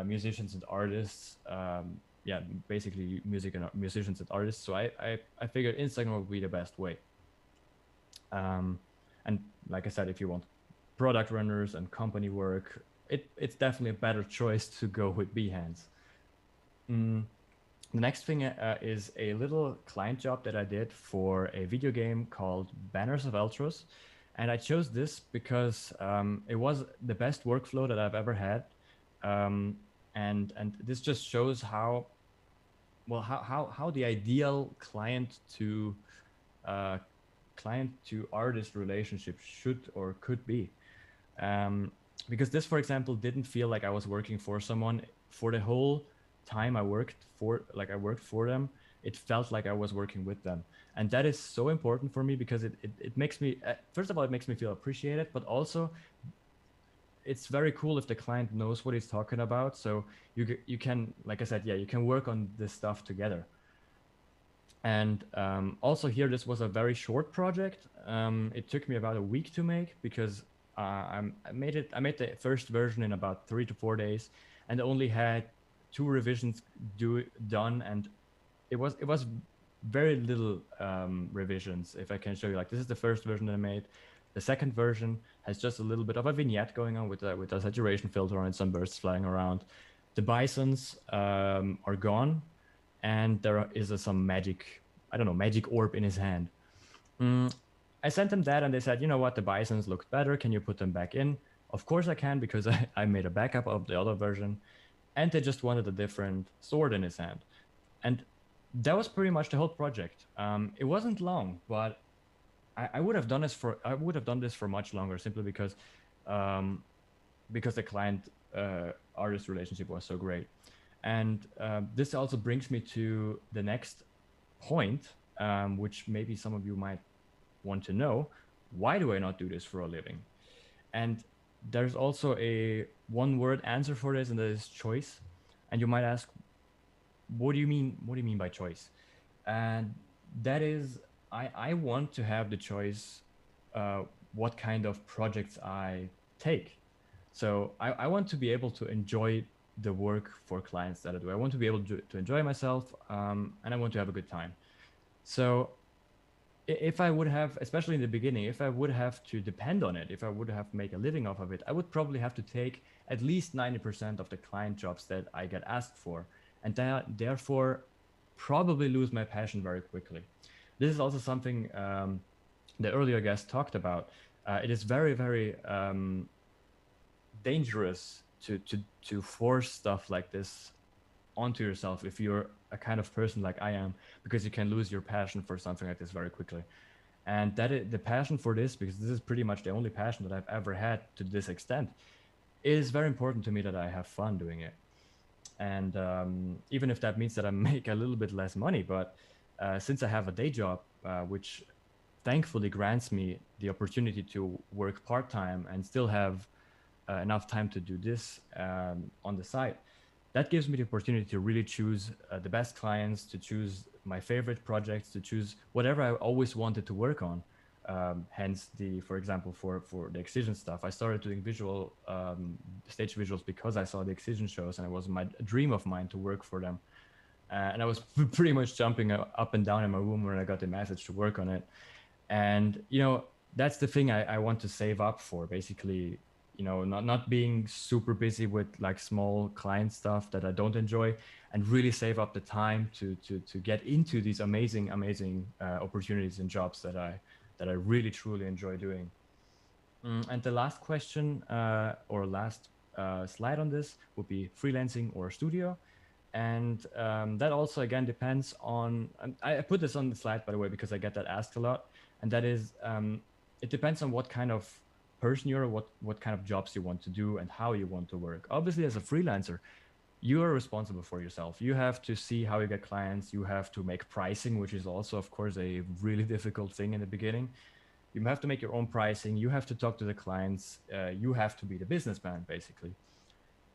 S5: musicians and artists. Basically musicians and artists. So I figured Instagram would be the best way. And like I said, if you want product runners and company work, it's definitely a better choice to go with Behance. The next thing is a little client job that I did for a video game called Banners of Eltros. And I chose this because it was the best workflow that I've ever had. And this just shows how the ideal client to client to artist relationship should or could be. Because this, for example, didn't feel like I was working for someone for the whole time I worked for them. It felt like I was working with them. And that is so important for me because it makes me, first of all, it makes me feel appreciated, but also it's very cool if the client knows what he's talking about. So you can, like I said, yeah, you can work on this stuff together. And also here, this was a very short project. It took me about a week to make because I made the first version in about 3 to 4 days, and only had 2 revisions done, and it was very little revisions. If I can show you, like, this is the first version that I made. The second version has just a little bit of a vignette going on with a saturation filter on it, some birds flying around. The bisons are gone, and there is some magic, I don't know, magic orb in his hand. I sent them that, and they said, you know what, the bisons looked better. Can you put them back in? Of course I can, because I made a backup of the other version. And they just wanted a different sword in his hand. And that was pretty much the whole project. It wasn't long, but I would have done this for much longer, simply because the client artist relationship was so great. And this also brings me to the next point, which maybe some of you might want to know. Why do I not do this for a living? And there's also a one-word answer for this, and that is choice. And you might ask, what do you mean by choice? And that is, I want to have the choice what kind of projects I take. So I want to be able to enjoy the work for clients that I do. I want to be able to enjoy myself, and I want to have a good time. So if I would have, especially in the beginning, if I would have to depend on it, if I would have to make a living off of it, I would probably have to take at least 90% of the client jobs that I get asked for, and therefore probably lose my passion very quickly. This is also something the earlier guest talked about. It is very, very dangerous to force stuff like this onto yourself if you're a kind of person like I am, because you can lose your passion for something like this very quickly. And that is the passion for this, because this is pretty much the only passion that I've ever had to this extent. It is very important to me that I have fun doing it. And even if that means that I make a little bit less money, but since I have a day job, which thankfully grants me the opportunity to work part-time and still have enough time to do this on the side, that gives me the opportunity to really choose the best clients, to choose my favorite projects, to choose whatever I always wanted to work on. Hence for example, for the Excision stuff, I started doing visual stage visuals because I saw the Excision shows, and it was a dream of mine to work for them. And I was pretty much jumping up and down in my room when I got the message to work on it. And, that's the thing I want to save up for, basically, not being super busy with like small client stuff that I don't enjoy, and really save up the time to get into these amazing opportunities and jobs that I really truly enjoy doing. And the last question or last slide on this would be freelancing or studio. And that also again depends on, I put this on the slide, by the way, because I get that asked a lot. And that is, it depends on what kind of person you're, what kind of jobs you want to do and how you want to work. Obviously, as a freelancer, you are responsible for yourself. You have to see how you get clients. You have to make pricing, which is also, of course, a really difficult thing in the beginning. You have to make your own pricing. You have to talk to the clients. You have to be the businessman, basically.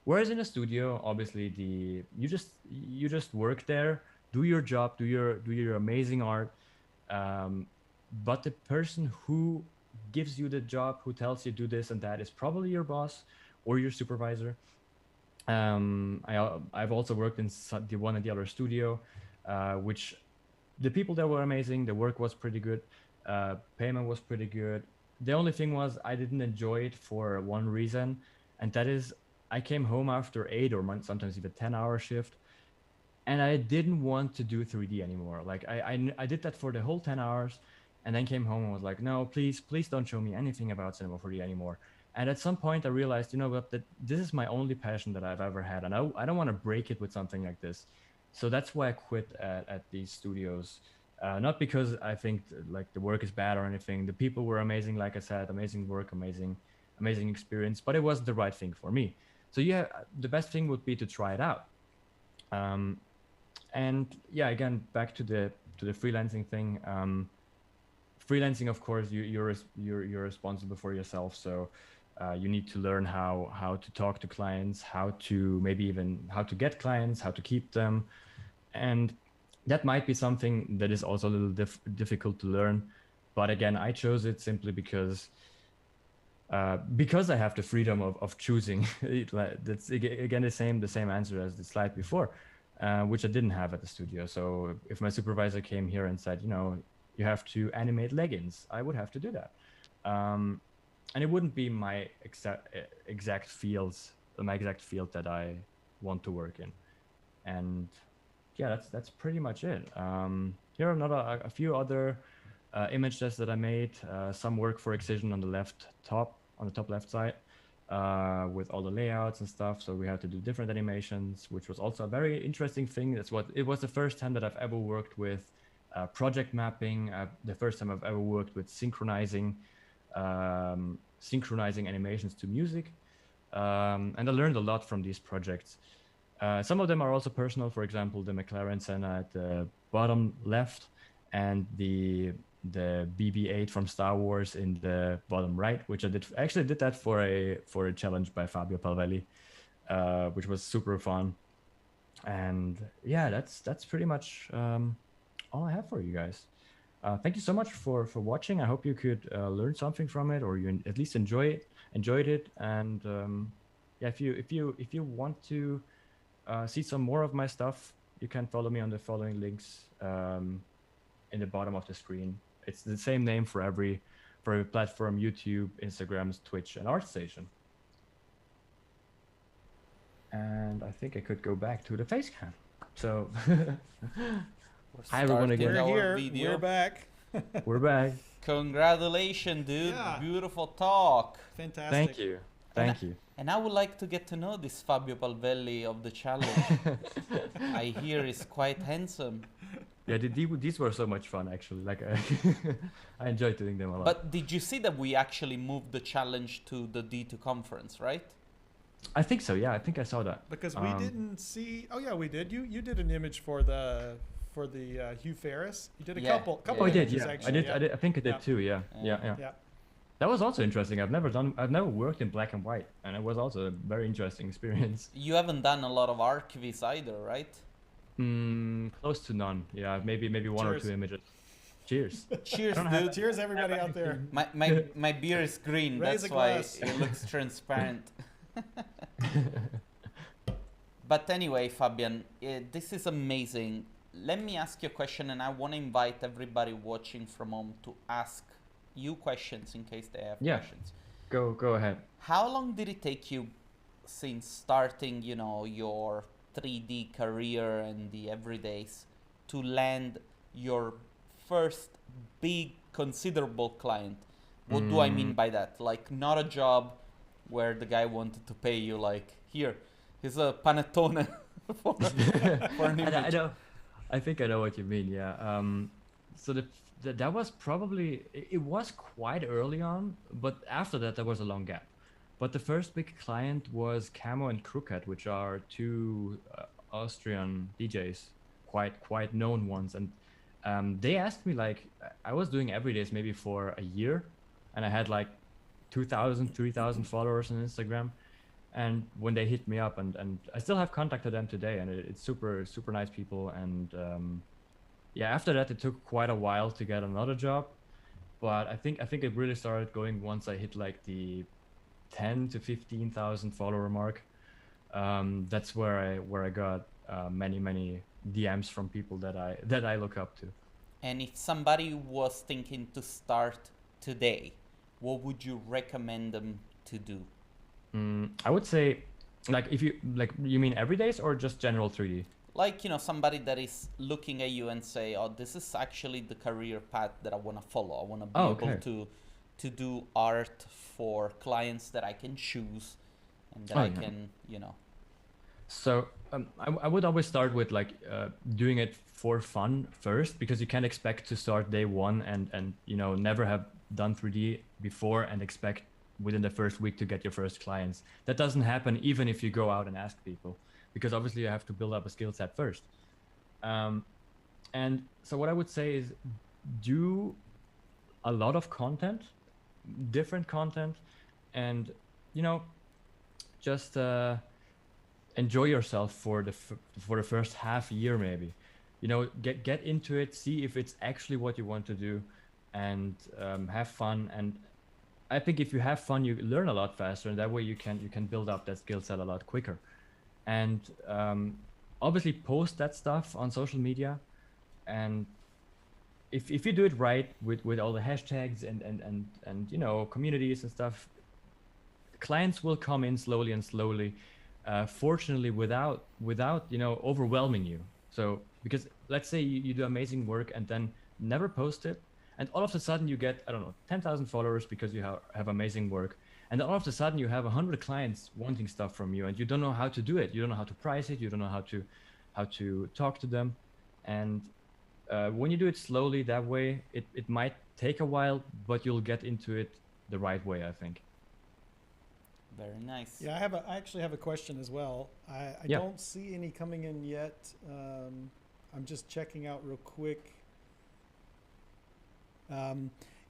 S5: Whereas in a studio, obviously, you just work there, do your job, do your amazing art. But the person who gives you the job, who tells you do this and that, is probably your boss or your supervisor. I've also worked in the one and the other studio, which the people there were amazing. The work was pretty good. Payment was pretty good. The only thing was I didn't enjoy it for one reason, and that is I came home after 8 or sometimes even 10-hour shift, and I didn't want to do 3D anymore. Like I did that for the whole 10 hours, and then came home and was like, no, please don't show me anything about Cinema 4D anymore. And at some point I realized, that this is my only passion that I've ever had, and I don't want to break it with something like this. So that's why I quit at these studios. Not because I think like the work is bad or anything. The people were amazing, like I said, amazing work, amazing experience, but it wasn't the right thing for me. So yeah, the best thing would be to try it out. And yeah, again, back to the freelancing thing. Freelancing, of course, you're responsible for yourself. So you need to learn how to talk to clients, how to maybe even how to get clients, how to keep them, and that might be something that is also a little difficult to learn. But again, I chose it simply because I have the freedom of choosing. That's again the same answer as the slide before, which I didn't have at the studio. So if my supervisor came here and said, you know, you have to animate leggings, I would have to do that. And it wouldn't be my exact field that I want to work in. And yeah, that's pretty much it. Here are a few other images that I made. Some work for Excision on the top left side, with all the layouts and stuff. So we had to do different animations, which was also a very interesting thing. It was the first time that I've ever worked with project mapping. The first time I've ever worked with synchronizing animations to music. And I learned a lot from these projects. Some of them are also personal. For example, the McLaren Senna at the bottom left, and the BB-8 from Star Wars in the bottom right, which I actually did that for a challenge by Fabio Palvelli, which was super fun. And yeah, that's pretty much all I have for you guys. Thank you so much for watching. I hope you could learn something from it, or you at least enjoyed it. And yeah, if you want to see some more of my stuff, you can follow me on the following links in the bottom of the screen. It's the same name for every platform: YouTube, Instagram, Twitch, and ArtStation. And I think I could go back to the face cam. So hi everyone again.
S2: We're here. We're back.
S5: We're back.
S1: Congratulations, dude.
S2: Yeah.
S1: Beautiful talk.
S2: Fantastic.
S5: Thank you. Thank you.
S1: And I would like to get to know this Fabio Palvelli of the challenge. I hear he's quite handsome.
S5: Yeah, these were so much fun, actually. Like, I enjoyed doing them a lot.
S1: But did you see that we actually moved the challenge to the D2 conference, right?
S5: I think so. Yeah, I think I saw that.
S2: Because we didn't see. Oh yeah, we did. You did an image for the Hugh Ferris. You did a couple.
S5: Oh, I did.
S2: images,
S5: Yeah,
S2: actually,
S5: I did. I think I did too. Yeah. That was also interesting. I've never worked in black and white, and it was also a very interesting experience.
S1: You haven't done a lot of archives either, right?
S5: Close to none. Yeah, maybe one or two images. Cheers.
S1: Cheers, dude.
S2: Cheers, everybody out there.
S1: My beer is green.
S2: Raise
S1: That's
S2: a
S1: why
S2: glass.
S1: it looks transparent. But anyway, Fabian, this is amazing. Let me ask you a question, and I want to invite everybody watching from home to ask you questions in case they have questions.
S5: Go ahead.
S1: How long did it take you since starting, you know, your 3D career and the everydays to land your first big considerable client? What do I mean by that? Like, not a job where the guy wanted to pay you like, here's a panettone for an image.
S5: I think I know what you mean. Yeah. So that was probably, it was quite early on, but after that there was a long gap. But the first big client was Camo and Crooked, which are two Austrian DJs, quite known ones. And they asked me, like, I was doing everydays maybe for a year, and I had like 2,000, 3,000 followers on Instagram. And when they hit me up, and I still have contact to them today, and it's super nice people. And yeah, after that it took quite a while to get another job, but I think it really started going once I hit like the 10 to 15,000 follower mark. That's where I got many DMs from people that I look up to.
S1: And if somebody was thinking to start today, what would you recommend them to do?
S5: I would say, like, if you mean everydays or just general 3D?
S1: Like, you know, somebody that is looking at you and say, oh, this is actually the career path that I want to follow. I want to be able to do art for clients that I can choose and that I can, you know.
S5: So I would always start with like doing it for fun first, because you can't expect to start day one and never have done 3D before and expect within the first week to get your first clients. That doesn't happen even if you go out and ask people, because obviously you have to build up a skill set first. And so what I would say is do a lot of content, different content, and just enjoy yourself for the first half year maybe. Get into it, see if it's actually what you want to do, and have fun. And I think if you have fun, you learn a lot faster, and that way you can build up that skill set a lot quicker. And obviously post that stuff on social media, and if you do it right with all the hashtags and communities and stuff, clients will come in slowly and slowly, fortunately without overwhelming you. So because let's say you do amazing work and then never post it, and all of a sudden you get 10,000 followers because you have amazing work, and then all of a sudden you have 100 clients wanting stuff from you, and you don't know how to do it, you don't know how to price it, you don't know how to talk to them. And when you do it slowly that way, it might take a while, but you'll get into it the right way, I think.
S1: Very nice.
S2: Yeah, I actually have a question as well. I don't see any coming in yet. I'm just checking out real quick.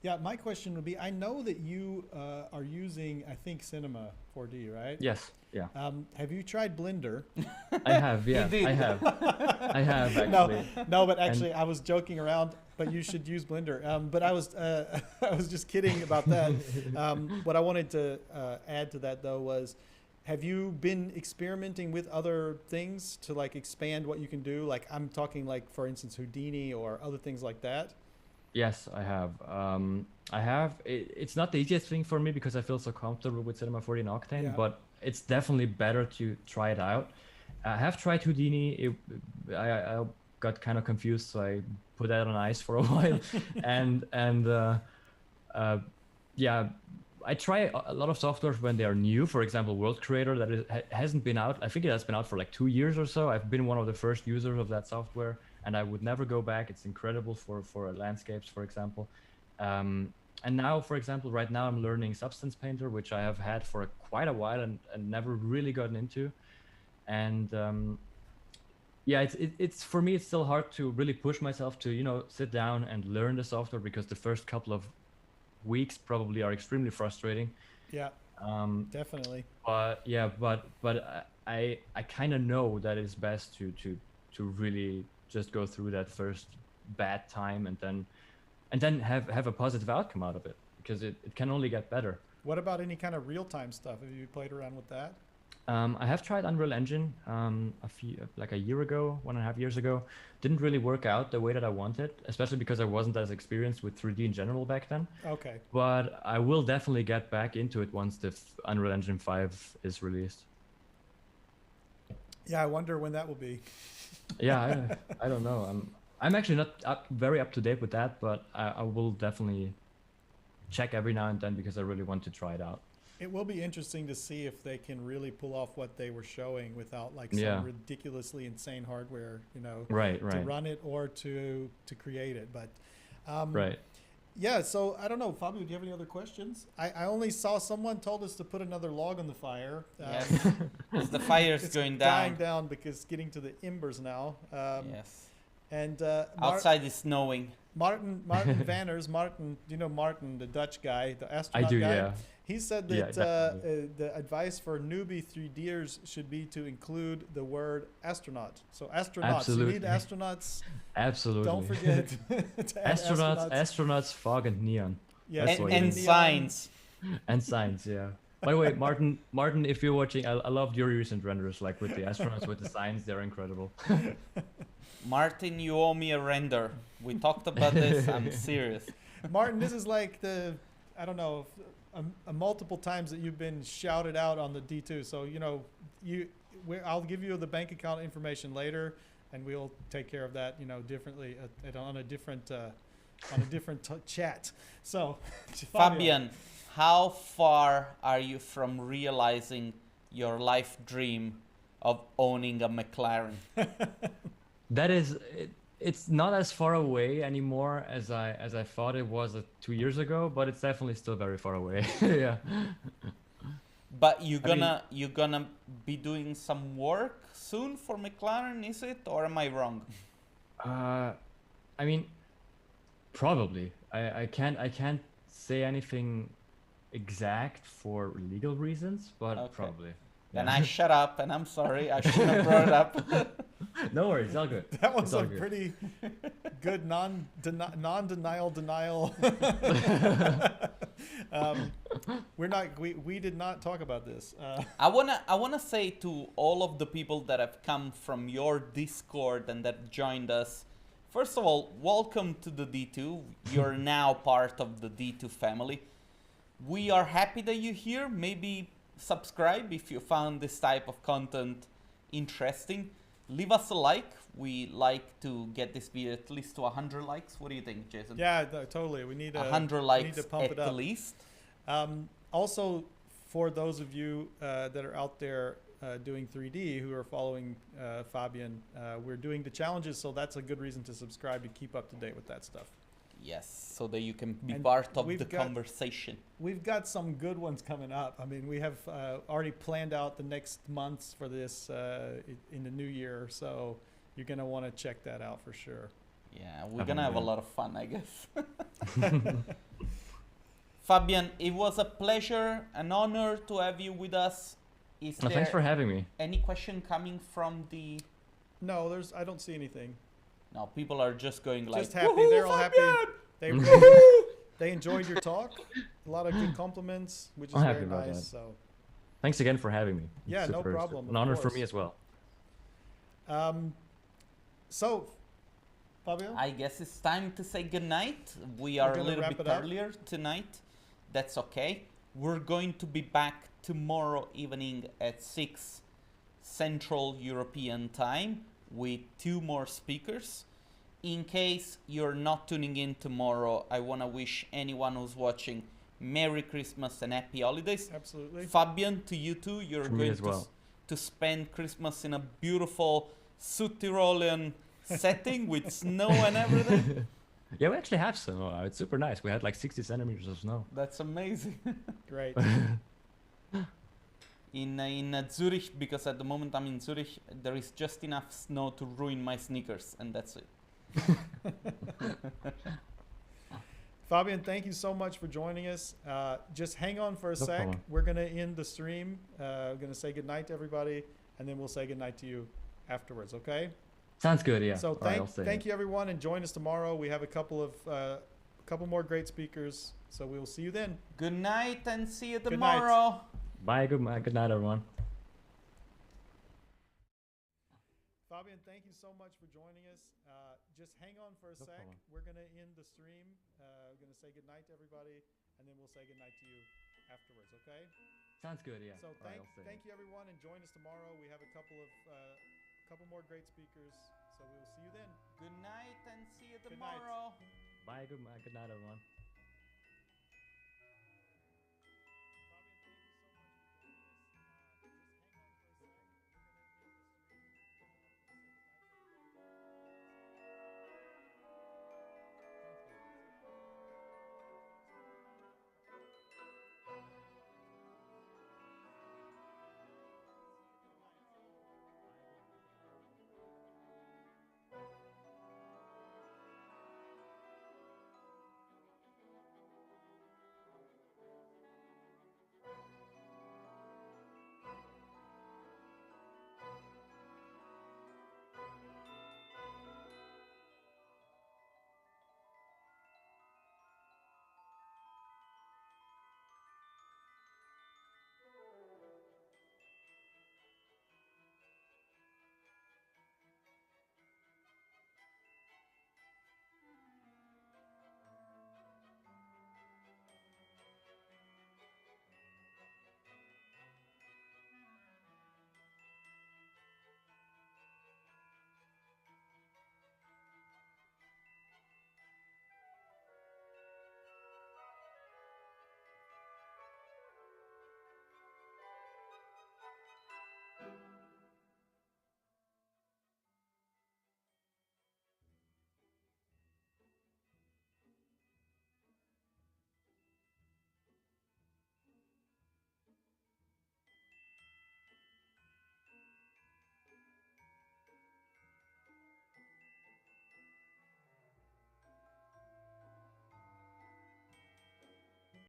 S2: Yeah, my question would be, I know that you are using, I think, Cinema 4D, right?
S5: Yes. Yeah.
S2: Have you tried Blender?
S5: I have. Yeah.
S1: You did.
S5: I have. I have actually.
S2: No, but actually, I was joking around. But you should use Blender. But I was I was just kidding about that. What I wanted to add to that though was, have you been experimenting with other things to like expand what you can do? Like I'm talking like, for instance, Houdini or other things like that.
S5: Yes, I have. It's not the easiest thing for me because I feel so comfortable with Cinema 4D and Octane, but it's definitely better to try it out. I have tried Houdini. I got kind of confused, so I put that on ice for a while. Yeah, I try a lot of software when they are new. For example, World Creator that hasn't been out. I think it has been out for like 2 years or so. I've been one of the first users of that software, and I would never go back. It's incredible for landscapes, for example. And now, for example, right now I'm learning Substance Painter, which I have had for quite a while and never really gotten into. And yeah, it's for me, it's still hard to really push myself to, sit down and learn the software, because the first couple of weeks probably are extremely frustrating.
S2: Yeah, definitely.
S5: But yeah, but I kind of know that it's best to really just go through that first bad time and then have a positive outcome out of it, because it can only get better.
S2: What about any kind of real-time stuff? Have you played around with that?
S5: I have tried Unreal Engine like a year ago, 1.5 years ago. Didn't really work out the way that I wanted, especially because I wasn't as experienced with 3D in general back then.
S2: Okay.
S5: But I will definitely get back into it once the Unreal Engine 5 is released.
S2: Yeah, I wonder when that will be.
S5: Yeah, I don't know. I'm actually not very up to date with that, but I will definitely check every now and then because I really want to try it out.
S2: It will be interesting to see if they can really pull off what they were showing without like some ridiculously insane hardware,
S5: right.
S2: to run it or to create it. But
S5: right.
S2: Yeah, so I don't know, Fabio, do you have any other questions? I only saw someone told us to put another log on the fire.
S1: Yes, because the fire's going down.
S2: Dying down because it's getting to the embers now.
S1: Yes.
S2: And
S1: outside is snowing.
S2: Martin Vanners, Martin, do you know Martin, the Dutch guy, the astronaut
S5: guy? I do,
S2: guy?
S5: yeah.
S2: He said that the advice for newbie 3Ders should be to include the word astronaut. So astronauts,
S5: Absolutely.
S2: You need astronauts.
S5: Absolutely.
S2: Don't forget to add
S5: astronauts, fog and neon.
S2: Yes,
S1: and signs.
S5: And signs, yeah. By the way, Martin, if you're watching, I loved your recent renders, like with the astronauts, with the signs, they're incredible.
S1: Martin, you owe me a render. We talked about this. I'm serious.
S2: Martin, this is like I don't know, multiple times that you've been shouted out on the D2. So, I'll give you the bank account information later, and we'll take care of that, differently on a different chat. So,
S1: Fabian, how far are you from realizing your life dream of owning a McLaren?
S5: That is, it's not as far away anymore as I thought it was 2 years ago, but it's definitely still very far away. Yeah.
S1: But you're gonna be doing some work soon for McLaren, is it, or am I wrong?
S5: I mean, probably. I can't say anything exact for legal reasons, but
S1: Okay.
S5: probably.
S1: Then
S5: Yeah.
S1: I shut up, and I'm sorry, I shouldn't have brought it up.
S5: No worries, it's all good.
S2: That was
S5: It's all
S2: a
S5: good.
S2: pretty good non-denial denial. We did not talk about this.
S1: I wanna say to all of the people that have come from your Discord and that joined us, first of all, welcome to the D2. You're now part of the D2 family. We are happy that you're here. Maybe subscribe if you found this type of content interesting. Leave us a like. We like to get this video at least to 100 likes. What do you think, Jason?
S2: Yeah, totally. We need
S1: 100
S2: we
S1: likes
S2: need to pump
S1: at
S2: it up.
S1: least.
S2: Also, for those of you that are out there doing 3D who are following Fabian, we're doing the challenges, so that's a good reason to subscribe to keep up to date with that stuff.
S1: Yes, so that you can be
S2: And
S1: part of
S2: we've
S1: the
S2: got-
S1: conversation.
S2: We've got some good ones coming up. I mean, we have already planned out the next months for this in the new year, so you're going to want to check that out for sure.
S1: Yeah, we're gonna have a
S5: Definitely.
S1: lot of fun, I guess. Fabian, it was a pleasure, an honor to have you with us. Is
S5: No,
S1: there
S5: thanks for having me.
S1: any question coming from the...
S2: No, I don't see anything.
S1: No, people are just going like,
S2: Just happy.
S1: "Woohoo,
S2: They're all
S1: Fabian!"
S2: happy. They enjoyed your talk. A lot of good compliments, which is
S5: I'm happy
S2: very
S5: about
S2: nice.
S5: that.
S2: So,
S5: Thanks again for having me.
S2: Yeah, no
S5: Super-
S2: problem,
S5: An
S2: of
S5: honor for
S2: course.
S5: me as well.
S2: so Fabio,
S1: I guess it's time to say goodnight. We are a
S2: gonna
S1: little
S2: wrap
S1: bit
S2: it up.
S1: earlier tonight. That's okay. We're going to be back tomorrow evening at 6 Central European Time with 2 more speakers. In case you're not tuning in tomorrow, I want to wish anyone who's watching Merry Christmas and Happy Holidays.
S2: absolutely.
S1: Fabian, to you too. You're
S5: For me
S1: going
S5: as well.
S1: to spend Christmas in a beautiful Südtirolian setting with snow and everything.
S5: Yeah, we actually have snow. It's super nice. We had like 60 centimeters of snow.
S1: That's amazing.
S2: Great.
S1: In Zurich, because at the moment I'm in Zurich, there is just enough snow to ruin my sneakers, and that's it.
S2: Fabian, thank you so much for joining us. Just hang on for a
S5: No
S2: sec.
S5: problem.
S2: We're going to end the stream. We're going to say goodnight to everybody, and then we'll say goodnight to you afterwards, okay?
S5: Sounds good, yeah.
S2: So
S5: All right, I'll say
S2: thank
S5: it.
S2: you, everyone, and join us tomorrow. We have a couple more great speakers, so we'll see you then.
S1: Good night and see you
S2: night.
S1: tomorrow.
S5: Bye, good night, everyone.
S2: Fabian, thank you so much for joining us. Just hang on for a
S5: No
S2: sec.
S5: problem.
S2: We're going to end the stream. We're going to say goodnight to everybody, and then we'll say goodnight to you afterwards, okay?
S5: Sounds good, yeah.
S2: So
S5: All right, I'll say
S2: thank
S5: it.
S2: you, everyone, and join us tomorrow. We have a couple more great speakers, so we'll see you then.
S1: Good night and see you
S2: Good night.
S1: tomorrow.
S5: Bye, good night, everyone.